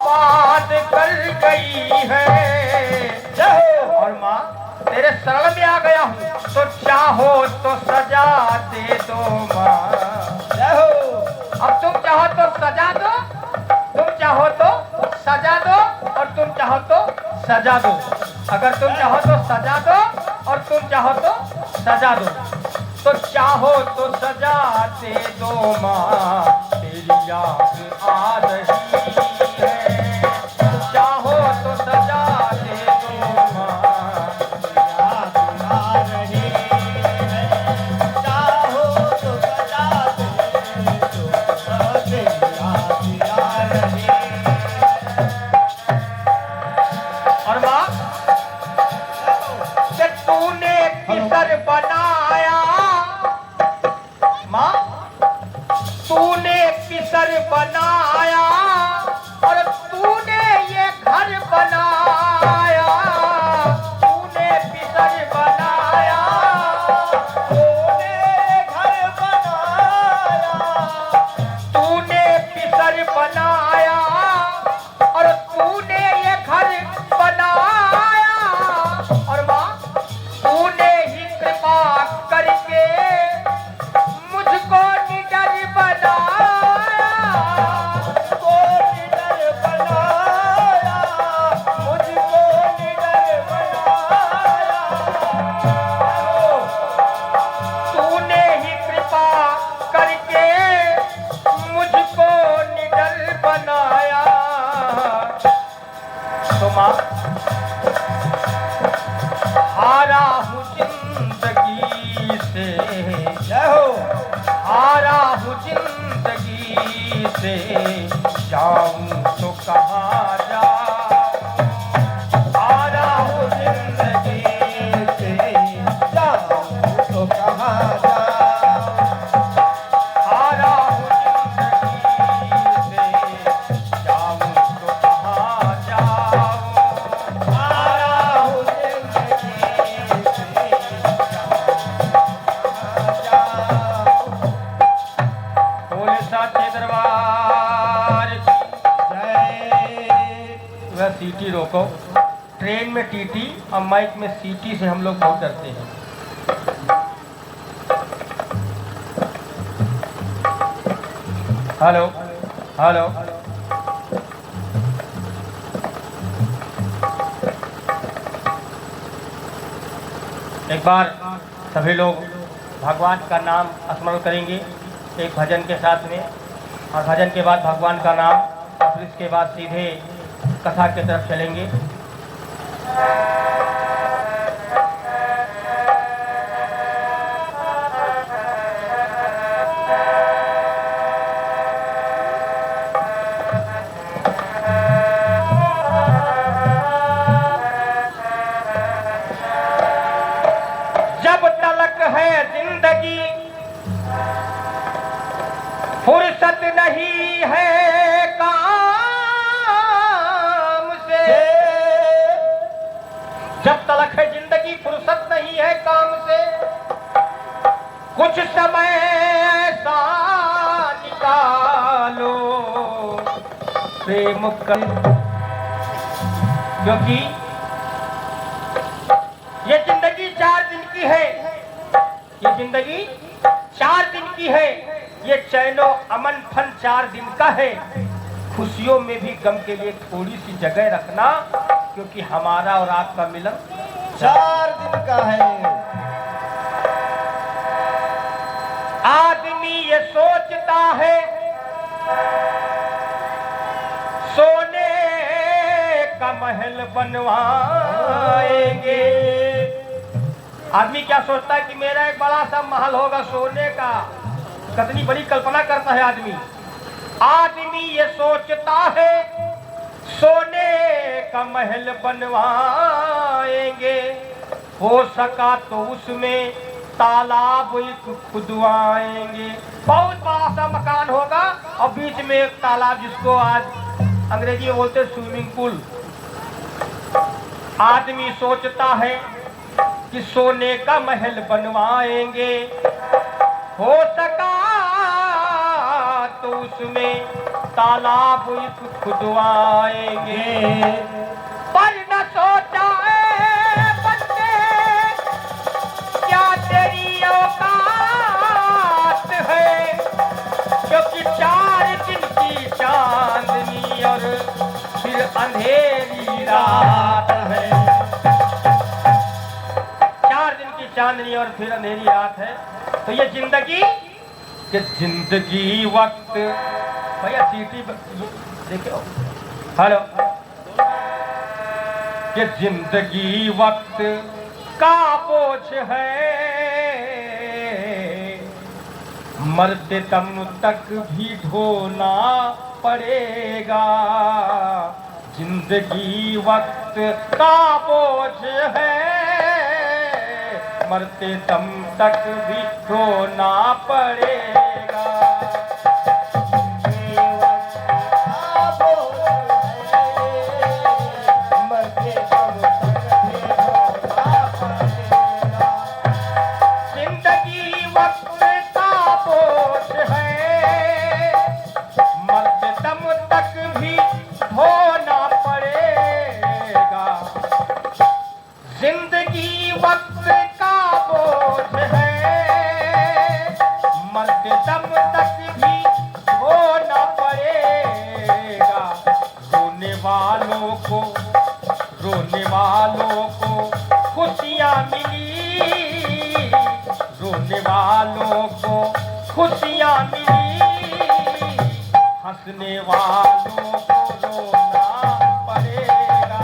बात कर गई है। और माँ तेरे शरण में आ गया हूँ, तो चाहो तो सजा दे दो माँ। अब तुम चाहो तो सजा दो, तुम चाहो तो सजा दो, और तुम चाहो तो सजा दो। अगर तुम चाहो तो सजा दो और तुम चाहो तो सजा दो, तो चाहो तो सजा दे दो माँ, तेरी याद आ रही है। चाहो तो सजा दे दो माँ, याद आ रही है। चाहो तो सजा दे दो, तेरी याद आ रही है। और माँ कि तूने किसर बनाया, माँ तूने किसर बनाया, और तूने ये घर बनाया। तूने किसर बनाया, तूने घर बनाया, तूने किसर बनाया, और तूने ये घर बनाया। और माँ तूने ही कृपा करके मुझको निडर बनाया। मुझको निडर बनाया, मुझको निडर बनाया। तूने ही कृपा करके मुझको निडर बनाया। तो माँ हारा हूँ जिंदगी से, जय हो। हारा हूँ जिंदगी से, जाऊं तो कहाँ जाऊं। हारा हूँ जिंदगी से, जाऊं तो कहाँ जाऊं। हारा हूँ जिंदगी से, जाऊं तो कहाँ जाऊं। हारा हूँ जिंदगी से, जाऊं। बोले साचे दरबार की जय। वह सीटी रोको। ट्रेन में टीटी और माइक में सीटी से हम लोग बहुत डरते हैं। हेलो हेलो, एक बार सभी लोग भगवान का नाम स्मरण करेंगे एक भजन के साथ में, और भजन के बाद भगवान का नाम, और फिर इसके बाद सीधे कथा की तरफ चलेंगे। जब तलक है जिंदगी फुर्सत नहीं है काम से। जब तलक है जिंदगी फुर्सत नहीं है काम से, कुछ समय ऐसा निकालो प्रेम कर। क्योंकि ये जिंदगी 4 दिन की है, ये जिंदगी 4 दिन की है। ये चैनो अमन फन 4 दिन का है। खुशियों में भी गम के लिए थोड़ी सी जगह रखना, क्योंकि हमारा और आपका मिलन 4 दिन का है। आदमी ये सोचता है सोने का महल बनवाएंगे। आदमी क्या सोचता है कि मेरा एक बड़ा सा महल होगा सोने का। कितनी बड़ी कल्पना करता है आदमी। आदमी ये सोचता है सोने का महल बनवाएंगे, हो सका तो उसमें तालाब एक खुदवाएंगे। बहुत बड़ा सा मकान होगा और बीच में एक तालाब, जिसको आज अंग्रेजी में बोलते स्विमिंग पूल। आदमी सोचता है कि सोने का महल बनवाएंगे, हो सका तो उसमें तालाब एक खुदवाएंगे। पर न सोचा बंदे क्या तेरी औकात है, क्योंकि 4 दिन की चांदनी और फिर अंधेरी रात है। 4 दिन की चांदनी और फिर अंधेरी रात है। तो ये जिंदगी कि जिंदगी वक्त, भैया सीटी देखो, हेलो, कि जिंदगी वक्त का बोझ है, मरते दम तक भी ढोना पड़ेगा। जिंदगी वक्त का बोझ है, मरते दम तक भी ढोना पड़ेगा। जिंदगी वक्त का बोझ है, मरते दम तक भी ढोना पड़ेगा। रोने वालों को खुशियाँ मिली, रोने वालों को खुशियाँ मिली, हंसने वालों को रोना पड़ेगा।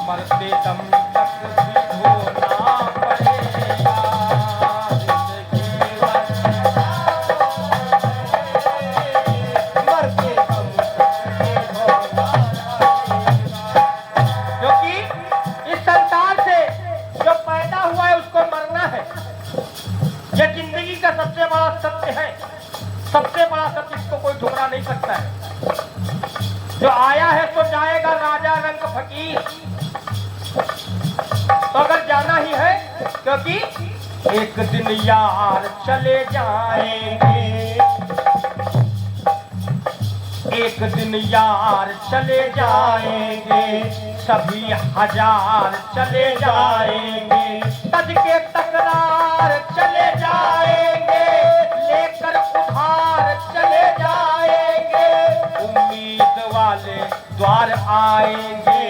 मरते दम तक भी ढोना पड़ेगा। मरते दम तक भी ढोना पड़ेगा। क्योंकि इस संसार से जो पैदा हुआ है उसको मरना है। यह जिंदगी का सबसे बड़ा सत्य है। सबसे बड़ा सत्य, इसको कोई ठुकरा नहीं सकता है। जो आया है तो जाएगा, राजा रंग फकीर। तो अगर जाना ही है, क्योंकि एक दिन यार चले जाएंगे, एक दिन यार चले जाएंगे, सभी हजार चले जाएंगे, तज के तकरार चले जाएंगे, लेकर उधार चले जाएंगे। उम्मीद वाले द्वार आएंगे,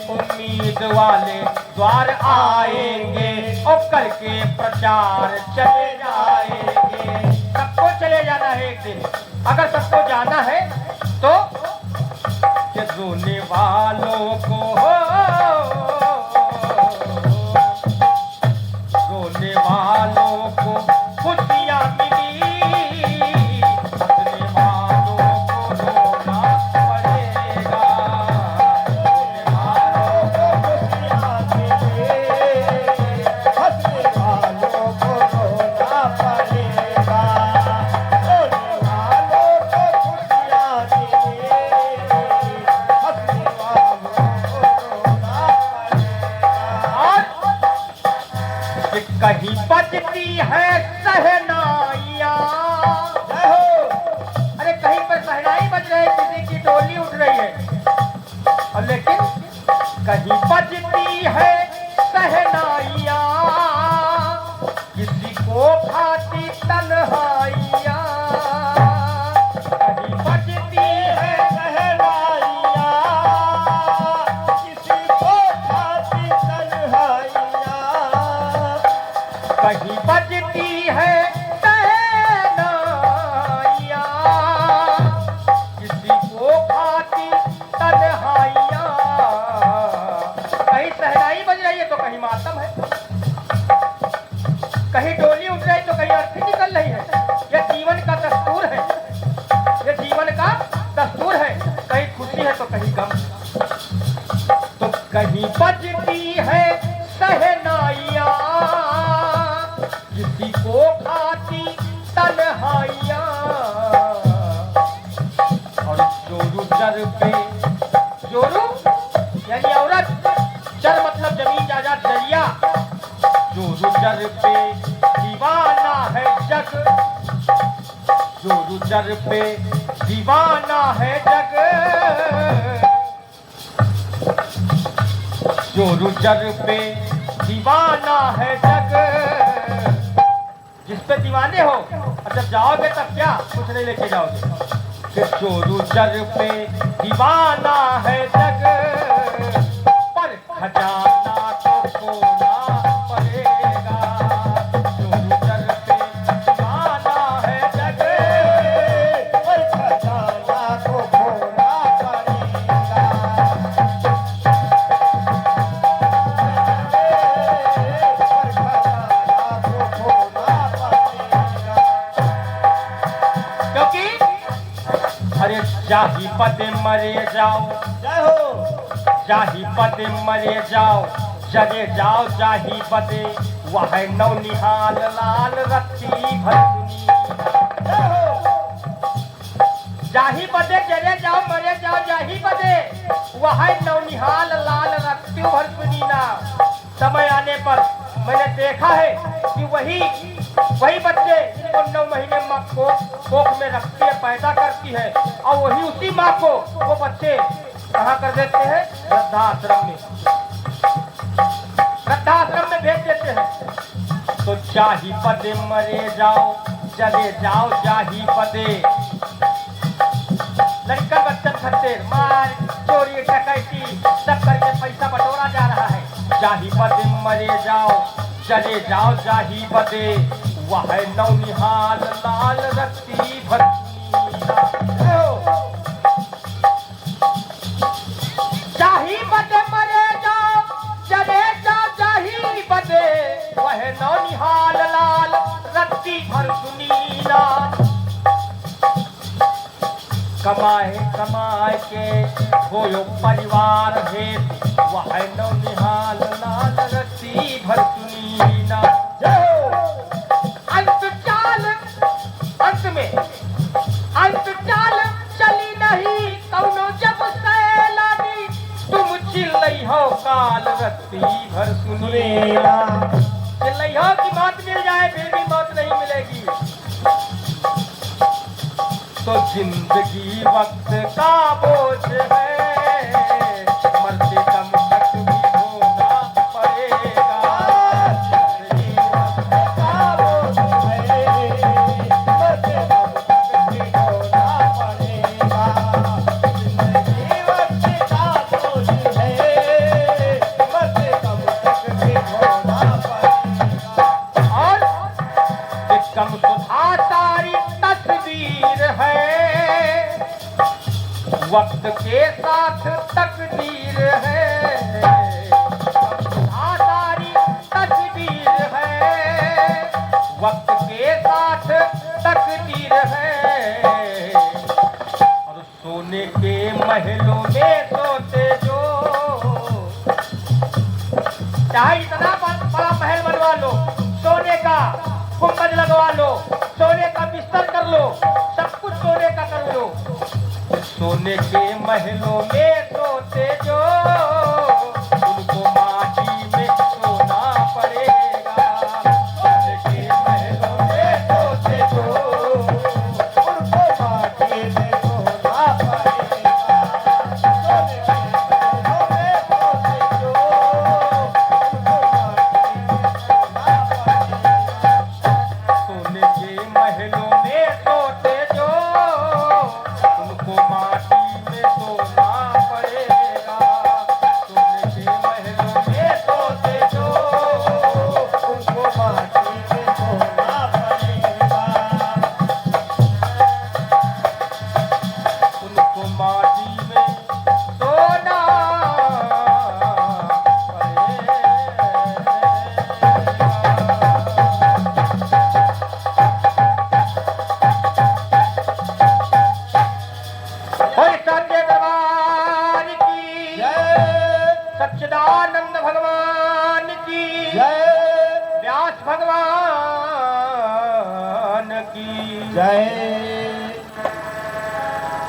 उम्मीद वाले द्वार आएंगे, और करके प्रचार चले जाएंगे। सबको चले जाना है एक दिन। अगर सबको जाना है तो कि रोने वालों को रोने वालों को खुशियाँ मिली, हंसने वालों को रोना पड़ेगा। रोने वालों को खुशियाँ मिली, हंसने वालों को रोना पड़ेगा। रोने वालों को खुशियाँ मिली, हंसने वालों को रोना पड़ेगा। कि कहीं बजती है सहनाइयाँ, अरे कहीं पर सहनाई बज रही है, किसी की डोली उठ रही है, और लेकिन कहीं बजती है सहनाइयाँ, किसी को भाती तन्हाइयाँ। कहीं बजती है सहनाइयाँ, किसी को भाती तन्हाइयाँ। कहीं बजती है सहनाइयाँ, किसी को भाती तन्हाइयाँ। कहीं सहनाई बज रही है तो कहीं मातम है, कहीं डोली उठ रही है तो कहीं अर्थी निकल रही है। यह जीवन का दस्तूर है, यह जीवन का दस्तूर है। कहीं खुशी है तो कहीं गम। तो कहीं बजती है सहनाइयाँ, किसी को भाती तन्हाइयाँ। जोरू जर पे, जोरू यानी औरत, जर मतलब जमीन जायदाद जरिया, जोरू जर पे दीवाना है जग, जोरू जर पे दीवाना है जग, जोरू जर पे दीवाना है जग। जिस पे दीवाने हो और जब जाओगे तब क्या कुछ नहीं लेके जाओगे। फिर जोरू जर पे दीवाना है जग, पर खजाना तो खोना पड़ेगा। जोरू जर पे दीवाना है जग, पर खजाना को खोना पड़ेगा। पर खजाना को खोना पड़ेगा। क्योंकि अरे जाही पदे मरे जाओ, जय हो। जाही पदे मरे जाओ, जरे जाओ जाही पदे, वह नौ निहाल लाल रत्ती भर दुनिया। जय हो। जाही पदे जरे जाओ मरे जाओ जाही पदे, वह नौ निहाल लाल रत्ती भर दुनिया। समय आने पर मैंने देखा है कि वही बच्चे जिनको 9 महीने माँ कोख में रखती है, पैदा करती है, और वही उसी माँ को वो बच्चे कहाँ कर देते हैं, वृद्धाश्रम में, वृद्धाश्रम में भेज देते हैं। तो जाही पदे मरे जाओ, जरे जाओ जाही पदे। लड़का बच्चन खच्चर मार चोरी डकैती सब करके पैसा बटोरा जा रहा है। जाही पदे मरे जाओ, चले जाओ जाही पदे, वह नौ निहाल लाल रत्ती भर दुनिया। जाही पदे मरे जाओ, चले जाओ जाही पदे, वह नौ निहाल लाल रत्ती भर दुनिया। कमाए कमाए के होयो परिवार है, वह नौ निहाल लाल रत्ती भर दुनिया। अंत चाल, अंत में अंत चाल चली नहीं कौनो जब सैलानी, तुम चिल्लई हो काल रत्ती भर सुनिया। चिल्लई हो कि मौत मिल जाए फिर भी मौत नहीं मिलेगी। तो जिंदगी वक्त का बोझ है, मरते दम तक भी होना पड़ेगा। जिंदगी वक्त का बोझ है, मरते दम तक भी होना पड़ेगा। जिंदगी वक्त का बोझ है, मरते दम तक भी होना पड़ेगा। और कम सुधा सारी तस्वीर है, वक्त के साथ तकदीर है। कम सुधा सारी तस्वीर है, वक्त के साथ तकदीर है। और सोने के महलों में सोते जो, चाहे इतना बड़ा महल बनवा लो, सोने का गुंबद लगवा लो, सोने का बिस्तर कर लो, सब कुछ सोने का कर लो। सोने के महलों में सोते जो, उनको माटी में सोना पड़ेगा। सोने के महलों में सोते जो, उनको माटी में सोना पड़ेगा। सोने के महलों में सोते जो, उनको माटी में सोना पड़ेगा। सोने के महलों में सोते जो, उनको माटी में सोना पड़ेगा। सोने के महलों में सोते जो, उनको माटी में सोना पड़ेगा। उनको माटी में सोना पड़ेगा। सच्चे दरबार की जय सच्चिदानंद भगवान की जय व्यास भगवान की जय।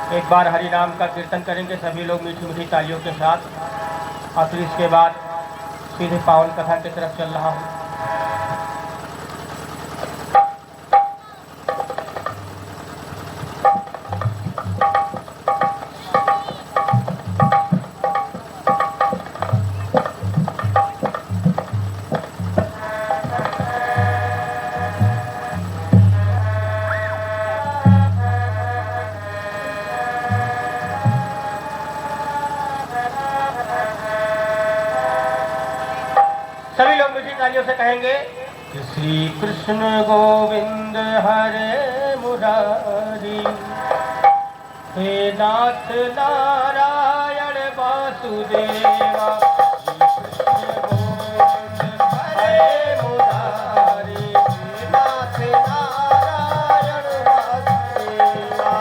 एक बार हरि नाम का कीर्तन करेंगे सभी लोग मीठी मीठी तालियों के साथ, और फिर इसके बाद सीधे पावन कथा की तरफ चल रहा हूँ। सभी लोग मीठी तालियों से कहेंगे कि श्री कृष्ण गोविंद हरे मुरारी, हे नाथ नारायण वासुदेवा। श्री कृष्ण गोविंद हरे मुरारी, हे नाथ नारायण वासुदेवा।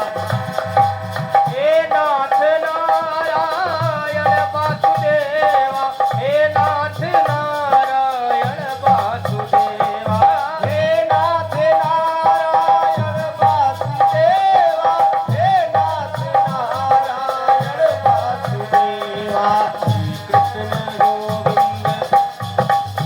हे नाथ नारायण वासुदेवा, हे नाथ नारायण वासुदेवा। हे नाथ नारायण वासुदेवा। हे नाथ नारायण वासुदेवा। कृष्ण गोविंद।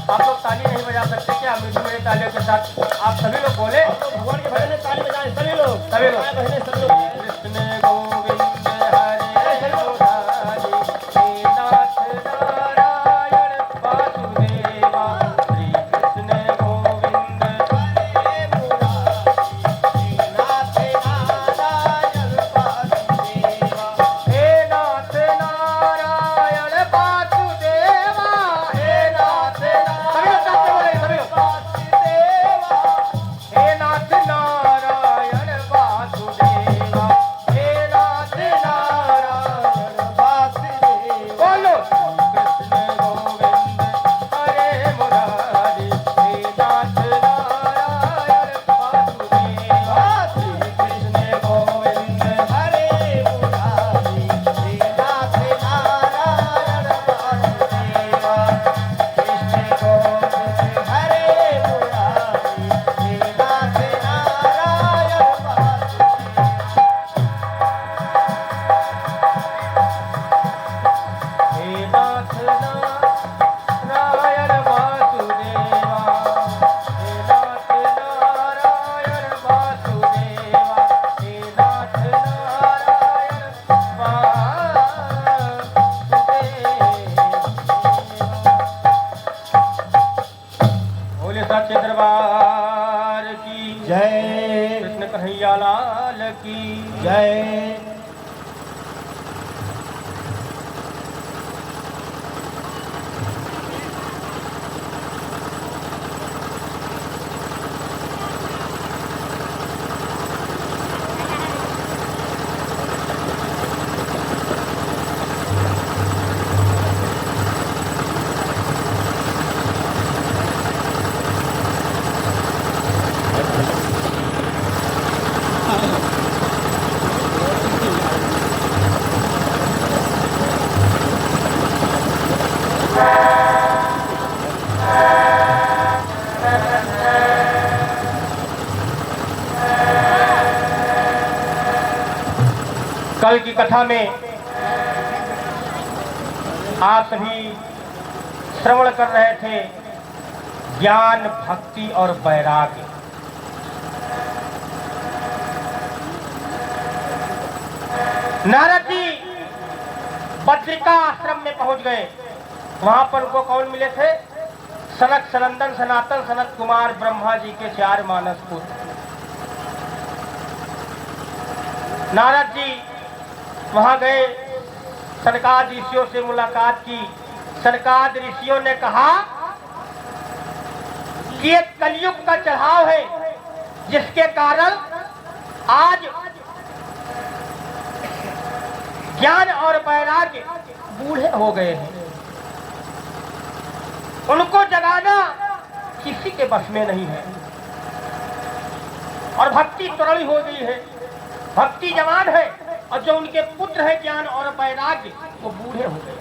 आप लोग ताली नहीं बजा सकते क्या? मीठी मीठी तालियों के साथ आप सभी लोग बोले। हम लोग भगवान के भजन में ताली बजाएं सभी लोग। सभी लोग। माँ बहनें सभी लोग। कृष्ण गोविंद हरे मुरारी, हे नाथ नारायण वासुदेवा। श्री कृष्ण गोविंद हरे मुरारी, हे नाथ नारायण वासुदेवा। हे नाथ नारायण वासुदेवा। हे नाथ सभी लोग साथ में बोले, सभी लोग। वासुदेवा। हे नाथ नारायण वासुदेवा, हे नाथ नारायण वासुदेवा। बोलो। कृष्ण गोविंद हरे मुरारी, हे नाथ नारायण वासुदेवा। श्री कृष्ण गोविंद हरे मुरारी, हे नाथ नारायण वासुदेवा। कृष्ण गोविंद हरे मुरारी, हे नाथ नारायण वासुदेवा। हे नाथ नारायण वासुदेवा, हे नाथ नारायण वासुदेवा, हे नाथ नारायण वासुदेवा। बोले सच्चे दरबार की जय कृष्ण कन्हैया लाल की जय। कल की कथा में आप सभी श्रवण कर रहे थे ज्ञान, भक्ति और वैराग्य। नारद जी बद्रिका आश्रम में पहुंच गए। वहां पर उनको कौन मिले थे? सनक, सनंदन, सनातन, सनत कुमार, ब्रह्मा जी के 4 मानस पुत्र। नारद जी वहां गए, सनकादि ऋषियों से मुलाकात की। सनकादि ऋषियों ने कहा कि ये कलयुग का चढ़ाव है, जिसके कारण आज ज्ञान और वैराग्य बूढ़े हो गए हैं। उनको जगाना किसी के बस में नहीं है, और भक्ति तुरड़ी हो गई है। भक्ति जवान है, और जो उनके पुत्र है ज्ञान और वैराग्य, वो बूढ़े हो गए।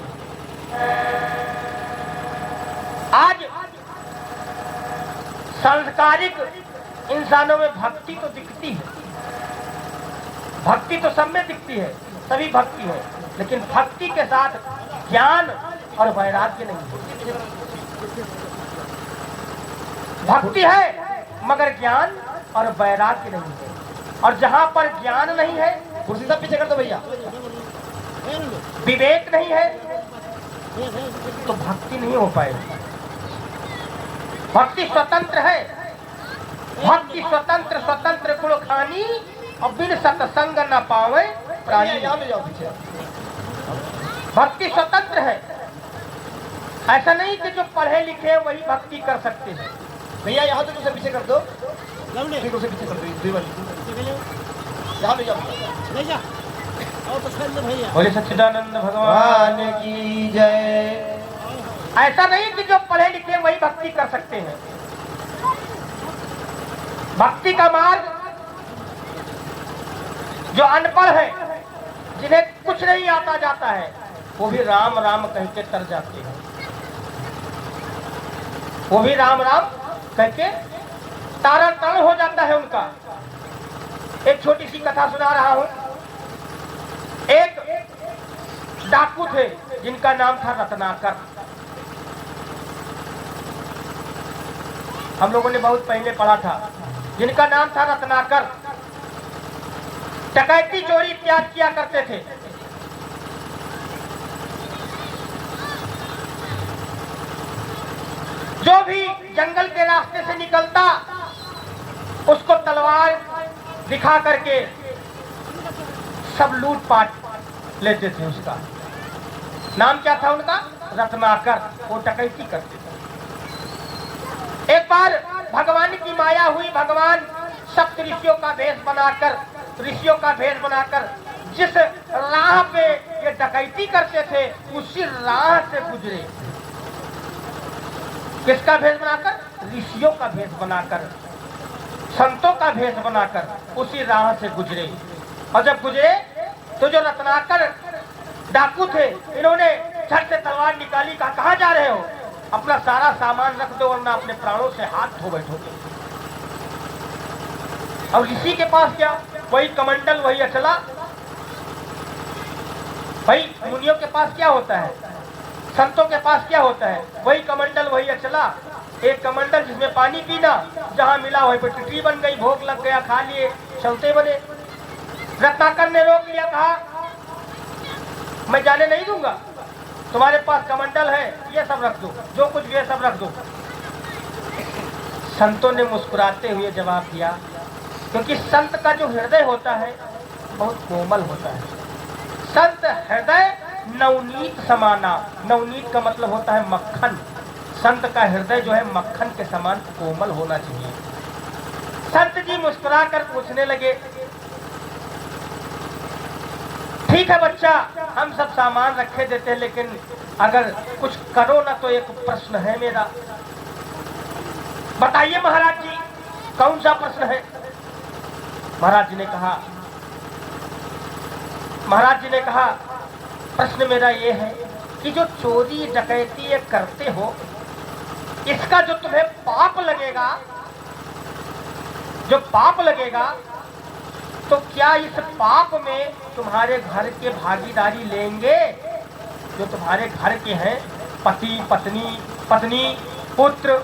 आज सांस्कारिक इंसानों में भक्ति तो दिखती है, भक्ति तो सब में दिखती है, सभी भक्ति है, लेकिन भक्ति के साथ ज्ञान और वैराग्य नहीं है। भक्ति है मगर ज्ञान और वैराग्य नहीं है, और जहां पर ज्ञान नहीं है, कुर्सी सब पीछे कर दो भैया। विवेक नहीं है, तो भक्ति नहीं हो पाएगी। भक्ति स्वतंत्र है, भक्ति स्वतंत्र स्वतंत्र कुल खानी, और बिन सत्संग न पावे प्राणी। यहाँ ले जाओ पीछे। भक्ति स्वतंत्र है, ऐसा नहीं कि जो पढ़े लिखे वही भक्ति कर सकते हैं। भैया यहाँ तो कुर्सी पीछे कर दो, कुर्सी पीछे कर दो, यहाँ ले जाओ। बोले सच्चिदानंद भगवान भगवान। की जय। ऐसा नहीं कि जो पढ़े लिखे वही भक्ति कर सकते हैं। भक्ति का मार्ग जो अनपढ़ है, जिन्हें कुछ नहीं आता जाता है, वो भी राम राम कह के तर जाते हैं। वो भी राम राम कह के तारा तरण हो जाता है उनका। एक छोटी सी कथा सुना रहा हूं। एक डाकू थे जिनका नाम था रत्नाकर। हम लोगों ने बहुत पहले पढ़ा था, जिनका नाम था रत्नाकर। डकैती चोरी इत्यादि किया करते थे। जो भी जंगल के रास्ते से निकलता उसको तलवार दिखा करके सब लूटपाट लेते थे। उसका नाम क्या था उनका? रत्नाकर। वो डकैती करते थे। एक बार भगवान की माया हुई। भगवान सप्त ऋषियों का भेष बनाकर जिस राह पे ये डकैती करते थे उसी राह से गुजरे। किसका भेष बनाकर? ऋषियों का भेष बनाकर, संतों का भेष बनाकर उसी राह से गुजरे। और जब गुजरे तो जो रत्नाकर डाकू थे, इन्होंने झट से तलवार निकाली। कहाँ जा रहे हो? अपना सारा सामान रख दो वरना अपने प्राणों से हाथ धो बैठोगे। और ऋषि के पास क्या? वही कमंडल, वही अचला। भाई मुनियों के पास क्या होता है? संतों के पास क्या होता है? वही कमंडल, वही अचला। एक कमंडल जिसमें पानी पीना, जहां मिला वहीं पर टिटरी बन गई, भोग लग गया, खा लिए, चलते बने। रत्नाकर ने रोक लिया, कहा मैं जाने नहीं दूंगा, तुम्हारे पास कमंडल है, ये सब रख दो, जो कुछ भी है सब रख दो। संतों ने मुस्कुराते हुए जवाब दिया, क्योंकि संत का जो हृदय होता है बहुत कोमल होता है। संत हृदय नवनीत समाना। नवनीत का मतलब होता है मक्खन। संत का हृदय जो है मक्खन के समान कोमल होना चाहिए। संत जी मुस्कुराकर पूछने लगे, ठीक है बच्चा, हम सब सामान रखे देते हैं, लेकिन अगर कुछ करो ना तो एक प्रश्न है मेरा। बताइए महाराज जी, कौन सा प्रश्न है? महाराज जी ने कहा प्रश्न मेरा ये है कि जो चोरी डकैती ये करते हो, इसका जो तुम्हें पाप लगेगा, जो पाप लगेगा, तो क्या इस पाप में तुम्हारे घर के भागीदारी लेंगे? जो तुम्हारे घर के हैं, पति पत्नी पुत्र,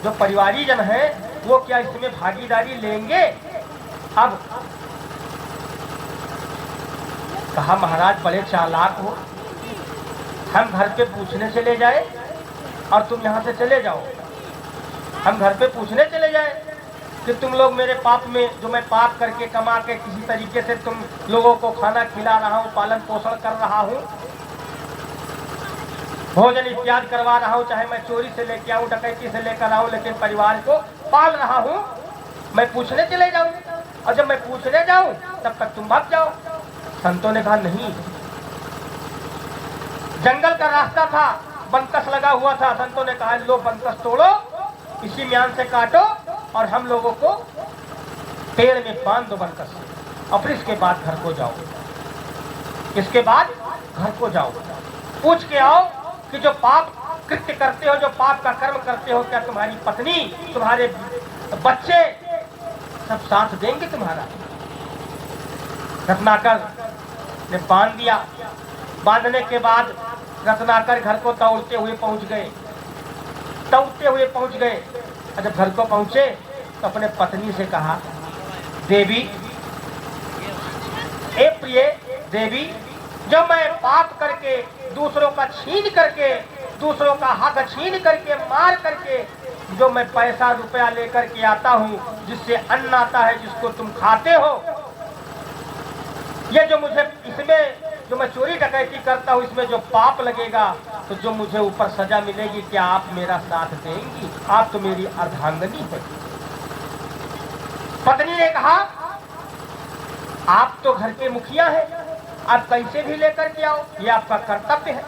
जो परिवारीजन है, वो क्या इसमें भागीदारी लेंगे? अब कहा महाराज बड़े चालाक हो, हम घर पे पूछने चले जाए और तुम यहाँ से चले जाओ। हम घर पे पूछने चले जाए कि तुम लोग मेरे पाप में, जो मैं पाप करके कमा के किसी तरीके से तुम लोगों को खाना खिला रहा हूँ, पालन पोषण कर रहा हूँ, भोजन इत्यादि करवा रहा हूँ, चाहे मैं चोरी से लेके आऊँ, डकैती से लेकर आऊँ, लेकिन परिवार को पाल रहा हूँ, मैं पूछने चले जाऊँ, और जब मैं पूछने जाऊँ तब तक तुम भाग जाओ। संतों ने कहा नहीं, जंगल का रास्ता था, बनकस लगा हुआ था। संतों ने कहा लो बनकस तोड़ो, इसी म्यान से काटो और हम लोगों को पेड़ में बांध दो बनकस, और फिर इसके बाद घर को जाओ। इसके बाद घर को जाओ, पूछ के आओ कि जो पाप कृत्य करते हो, जो पाप का कर्म करते हो, क्या तुम्हारी पत्नी, तुम्हारे बच्चे सब साथ देंगे तुम्हारा? रत्नाकर ने बांध दिया। बांधने के बाद रत्नाकर घर को दौड़ते हुए पहुंच गए। और जब घर को पहुंचे तो अपने पत्नी से कहा, देवी, ए प्रिय देवी, जो मैं पाप करके, दूसरों का छीन करके, दूसरों का हक छीन करके, मार करके जो मैं पैसा रुपया लेकर के आता हूँ, जिससे अन्न आता है, जिसको तुम खाते हो, ये जो मुझे इसमें जो मैं चोरी डकैती करता हूँ, इसमें जो पाप लगेगा, तो जो मुझे ऊपर सजा मिलेगी, क्या आप मेरा साथ देंगी? आप तो मेरी अर्धांगनी है। पत्नी ने कहा, आप तो घर के मुखिया हैं, आप कैसे भी लेकर के आओ, ये आपका कर्तव्य है,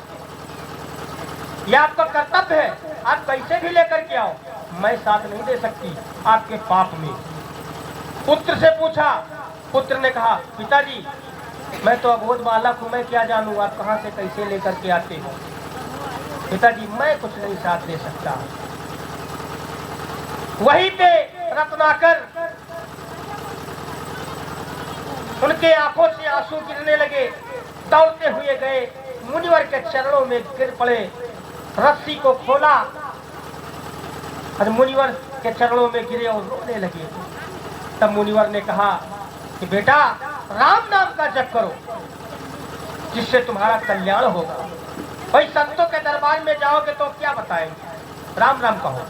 आप कैसे भी लेकर के आओ, मैं साथ नहीं दे सकती आपके पाप में। पुत्र से पूछा, पुत्र ने कहा, पिताजी, मैं तो अबोध बालक हूं, मैं क्या जानूं आप कहां से कैसे लेकर के आते हो। पिताजी, मैं कुछ नहीं साथ दे सकता। वहीं पे रत्नाकर, उनके आंखों से आंसू गिरने लगे, दौड़ते हुए गए, मुनिवर के चरणों में गिर पड़े, रस्सी को खोला और मुनिवर के चरणों में गिरे और रोने लगे। तब मुनिवर ने कहा कि बेटा, राम नाम का जप करो, जिससे तुम्हारा कल्याण होगा। भाई, संतों के दरबार में जाओगे तो क्या बताएंगे? राम नाम कहो।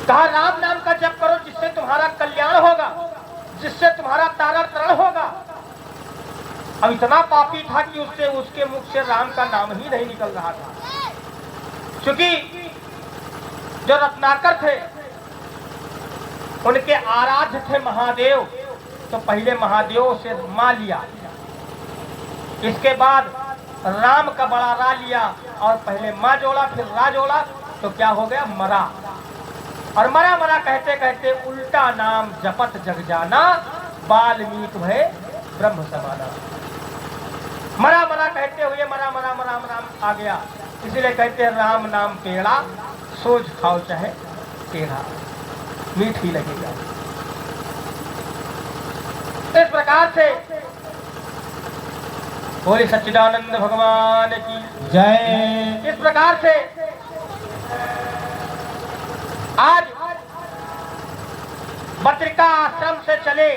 कहा, राम नाम का जप करो, जिससे तुम्हारा कल्याण होगा, जिससे तुम्हारा तारण तरण होगा। अब इतना पापी था कि उसके मुख से राम का नाम ही नहीं निकल रहा था, क्योंकि जो रत्नाकर थे उनके आराध्य थे महादेव। तो पहले महादेव से मां लिया, इसके बाद राम का बड़ा रा लिया, और पहले मां जोड़ा फिर रा जोड़ा, तो क्या हो गया? मरा। और मरा मरा कहते कहते उल्टा नाम जपत जग जाना, वाल्मीकि भय ब्रह्म समाना। मरा मरा कहते हुए मरा मरा मरा मरा आ गया। इसलिए कहते हैं, राम नाम पेड़ा, सोच खाओ चाहे टेढ़ा, मीठी लगेगा। इस प्रकार से बोले सच्चिदानंद भगवान की जय। इस प्रकार से आज बद्रिका आश्रम से चले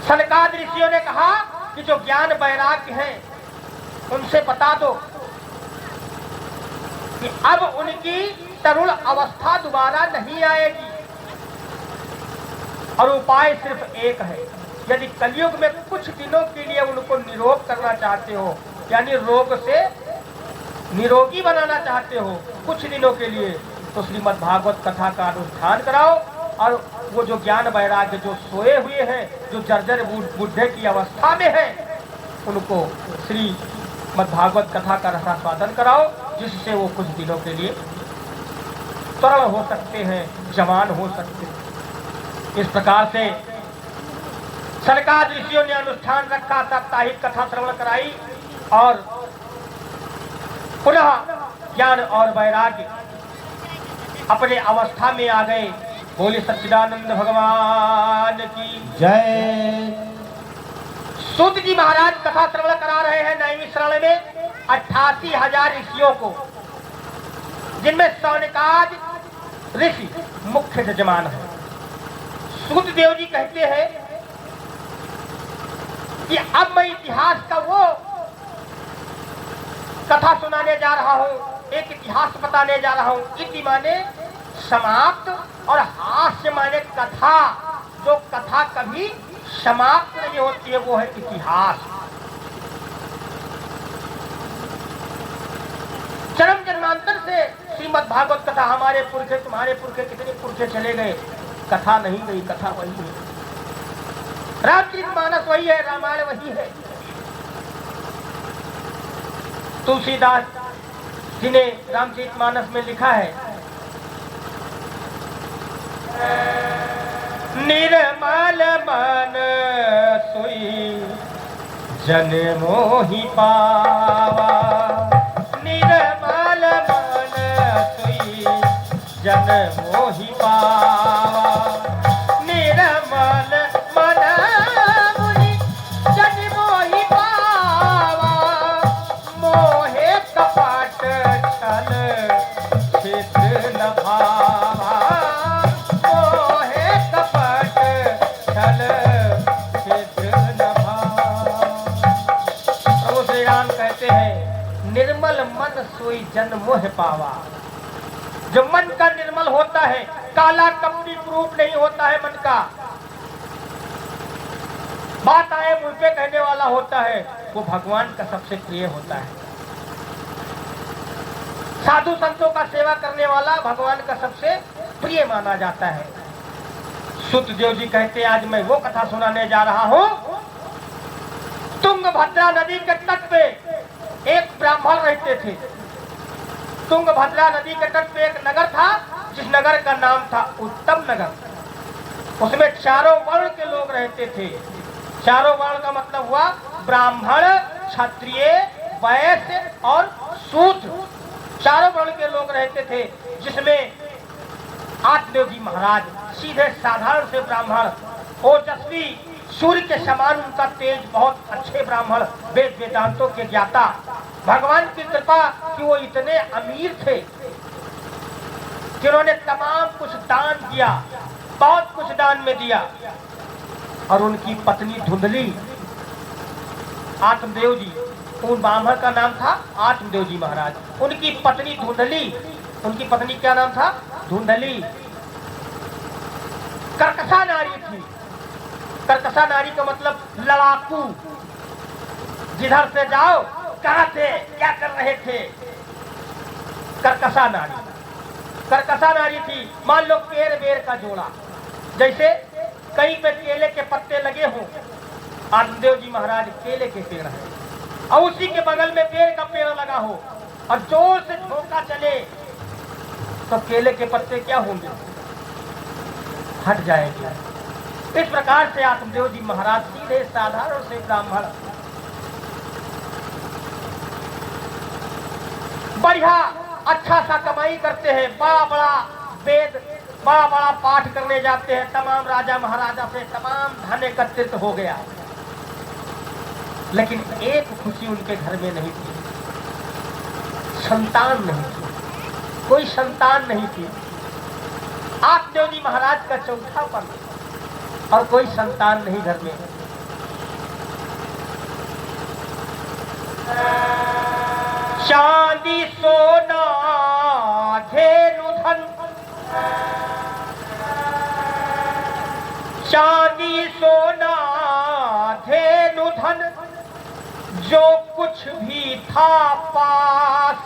सनकादि ऋषियों ने कहा कि जो ज्ञान वैराग्य है उनसे बता दो कि अब उनकी तरुण अवस्था दोबारा नहीं आएगी, और उपाय सिर्फ एक है। यदि कलयुग में कुछ दिनों के लिए उनको निरोग करना चाहते हो, यानी रोग से निरोगी बनाना चाहते हो कुछ दिनों के लिए, तो श्रीमद् भागवत कथा का अनुष्ठान कराओ। और वो जो ज्ञान वैराग्य जो सोए हुए हैं, जो जर्जर बुढ़े की अवस्था में हैं, उनको श्रीमद् भागवत कथा का रसास्वादन कराओ, जिससे वो कुछ दिनों के लिए तरल हो सकते हैं, जवान हो सकते हैं। इस प्रकार से सनकादि ऋषियों ने अनुष्ठान रखा, साप्ताहिक कथा श्रवण कराई, और पुनः ज्ञान और वैराग्य अपने अवस्था में आ गए। बोले सच्चिदानंद भगवान की जय। सूत जी महाराज कथा श्रवण करा रहे हैं नैमिषारण्य में 88,000 ऋषियों को, जिनमें सौनकादि ऋषि मुख्य यजमान है। सूत देव जी कहते हैं कि अब मैं इतिहास का वो कथा सुनाने जा रहा हूं, एक इतिहास बताने जा रहा हूं। इति माने समाप्त, और हास्य माने कथा। जो कथा कभी समाप्त नहीं होती है, वो है इतिहास। जन्म जन्मांतर से श्रीमद् भागवत कथा, हमारे पुरखे तुम्हारे पुरखे कितने पुरखे चले गए, कथा नहीं गई, कथा वही है। रामचरितमानस वही है, रामायण वही है। तुलसीदास जी ने रामचरितमानस में लिखा है, निर्मल मन सोई जन मोहि पावा, निर्मल मन सोई जन मोहि पावा, निर्मल निर्मल मन सोई जन मोह पावा। जो मन का निर्मल होता है, काला कपटी रूप नहीं होता है मन का, बात आए मुंह पे कहने वाला होता है, वो भगवान का सबसे प्रिय होता है। साधु संतों का सेवा करने वाला भगवान का सबसे प्रिय माना जाता है। सुतदेव जी कहते हैं, आज मैं वो कथा सुनाने जा रहा हूं। तुंगभद्रा नदी के तट पे एक ब्राह्मण रहते थे। तुंगभद्रा नदी के तट पे एक नगर था, जिस नगर का नाम था उत्तम नगर। उसमें चारों वर्ण के लोग रहते थे। चारों वर्ण का मतलब हुआ ब्राह्मण, क्षत्रिय, वैश्य और शूद्र। चारों वर्ण के लोग रहते थे, जिसमें आत्मदेव जी महाराज सीधे साधारण से ब्राह्मण, ओजस्वी सूर्य के समान उनका तेज, बहुत अच्छे ब्राह्मण, वेद वेदांतों के ज्ञाता। भगवान की कृपा कि वो इतने अमीर थे कि उन्होंने तमाम कुछ दान दिया, बहुत कुछ दान में दिया। और उनकी पत्नी धुंधली, आत्मदेव जी, उन ब्राह्मण का नाम था आत्मदेव जी महाराज। उनकी पत्नी धुंधली, उनकी पत्नी क्या नाम था? धुंधली। कर्कशा नारी थी। कर्कशा नारी का मतलब लड़ाकू। जिधर से जाओ, कहां थे, क्या कर रहे थे, कर्कशा नारी। कर्कशा नारी थी। मान लो पेड़ बेर का जोड़ा, जैसे कहीं पे केले के पत्ते लगे हों, आत्मदेव जी महाराज केले के पेड़ है, और उसी के बगल में पेड़ का पेड़ लगा हो और जोर से झोंका चले तो केले के पत्ते क्या होंगे? हट जाएंगे। इस प्रकार से आत्मदेव जी महाराज सीधे साधारण से ब्राह्मण, बढ़िया अच्छा सा कमाई करते हैं, बड़ा बड़ा वेद, बड़ा बड़ा पाठ करने जाते हैं। तमाम राजा महाराजा से तमाम धन एकत्रित हो गया, लेकिन एक खुशी उनके घर में नहीं थी, संतान नहीं थी, कोई संतान नहीं थी। आत्मदेव जी महाराज का चौथा पन और कोई संतान नहीं घर में। चांदी सोना धेनु धन, चांदी सोना धेनु धन, जो कुछ भी था पास,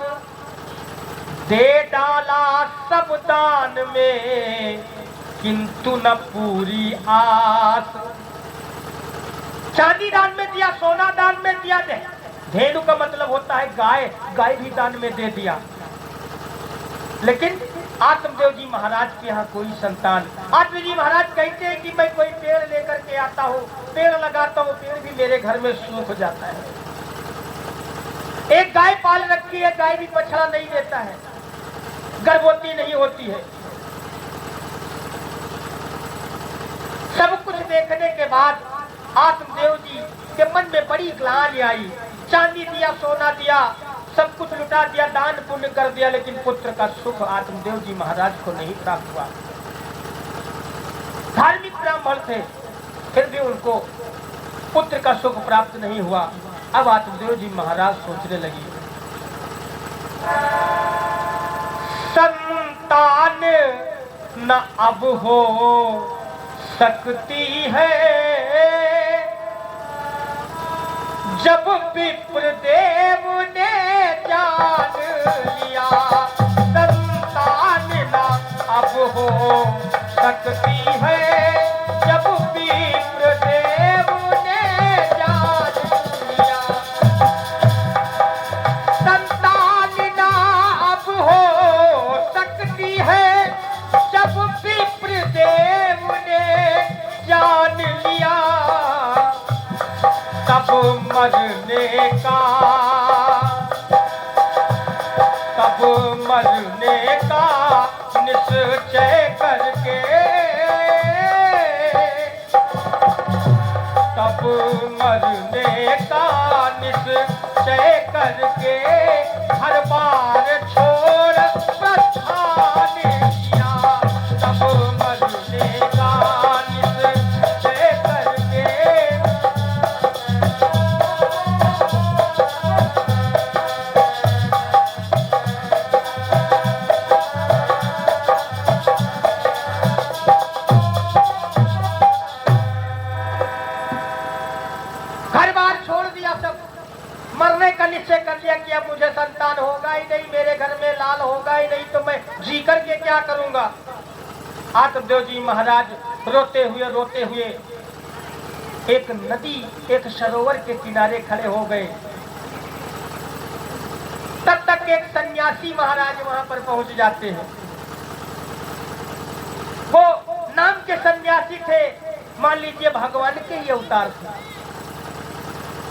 दे डाला सब दान में, किंतु न पूरी आस। चांदी दान में दिया, सोना दान में दिया, धेनु का मतलब होता है गाय, गाय भी दान में दे दिया, लेकिन आत्मदेव जी महाराज के यहाँ कोई संतान। आत्मदेव जी महाराज कहते हैं कि मैं कोई पेड़ लेकर के आता हूँ, पेड़ लगाता हूँ, पेड़ भी मेरे घर में सूख जाता है। एक गाय पाल रखी है, गाय भी बछड़ा नहीं देता है, गर्भवती नहीं होती है। सब कुछ देखने के बाद आत्मदेव जी के मन में बड़ी ग्लानि आई। चांदी दिया, सोना दिया, सब कुछ लुटा दिया, दान पुण्य कर दिया, लेकिन पुत्र का सुख आत्मदेव जी महाराज को नहीं प्राप्त हुआ। धार्मिक ब्राह्मण थे, फिर भी उनको पुत्र का सुख प्राप्त नहीं हुआ। अब आत्मदेव जी महाराज सोचने लगी, संतान न अब हो सकती है, जब विप्र देव ने जान लिया। संतान न अब हो सकती है, जब विप्र देव ने जान लिया। संतान न अब हो सकती है, जब विप्र देव ने जान लिया। तब मरने का, तब मरने का निश्चय करके, तब मरने का निश्चय करके, हर बार छोड़ प्रस्थान किया। तब मरने का निश्चय करके, छोड़ दिया सब, मरने का निश्चय कर लिया कि अब मुझे संतान होगा ही नहीं, मेरे घर में लाल होगा ही नहीं, तो मैं जी करके क्या करूंगा। आत्मदेव जी महाराज रोते हुए एक नदी, एक सरोवर के किनारे खड़े हो गए। तब तक एक सन्यासी महाराज वहां पर पहुंच जाते हैं। वो नाम के सन्यासी थे, मान लीजिए भगवान के ये अवतार थे।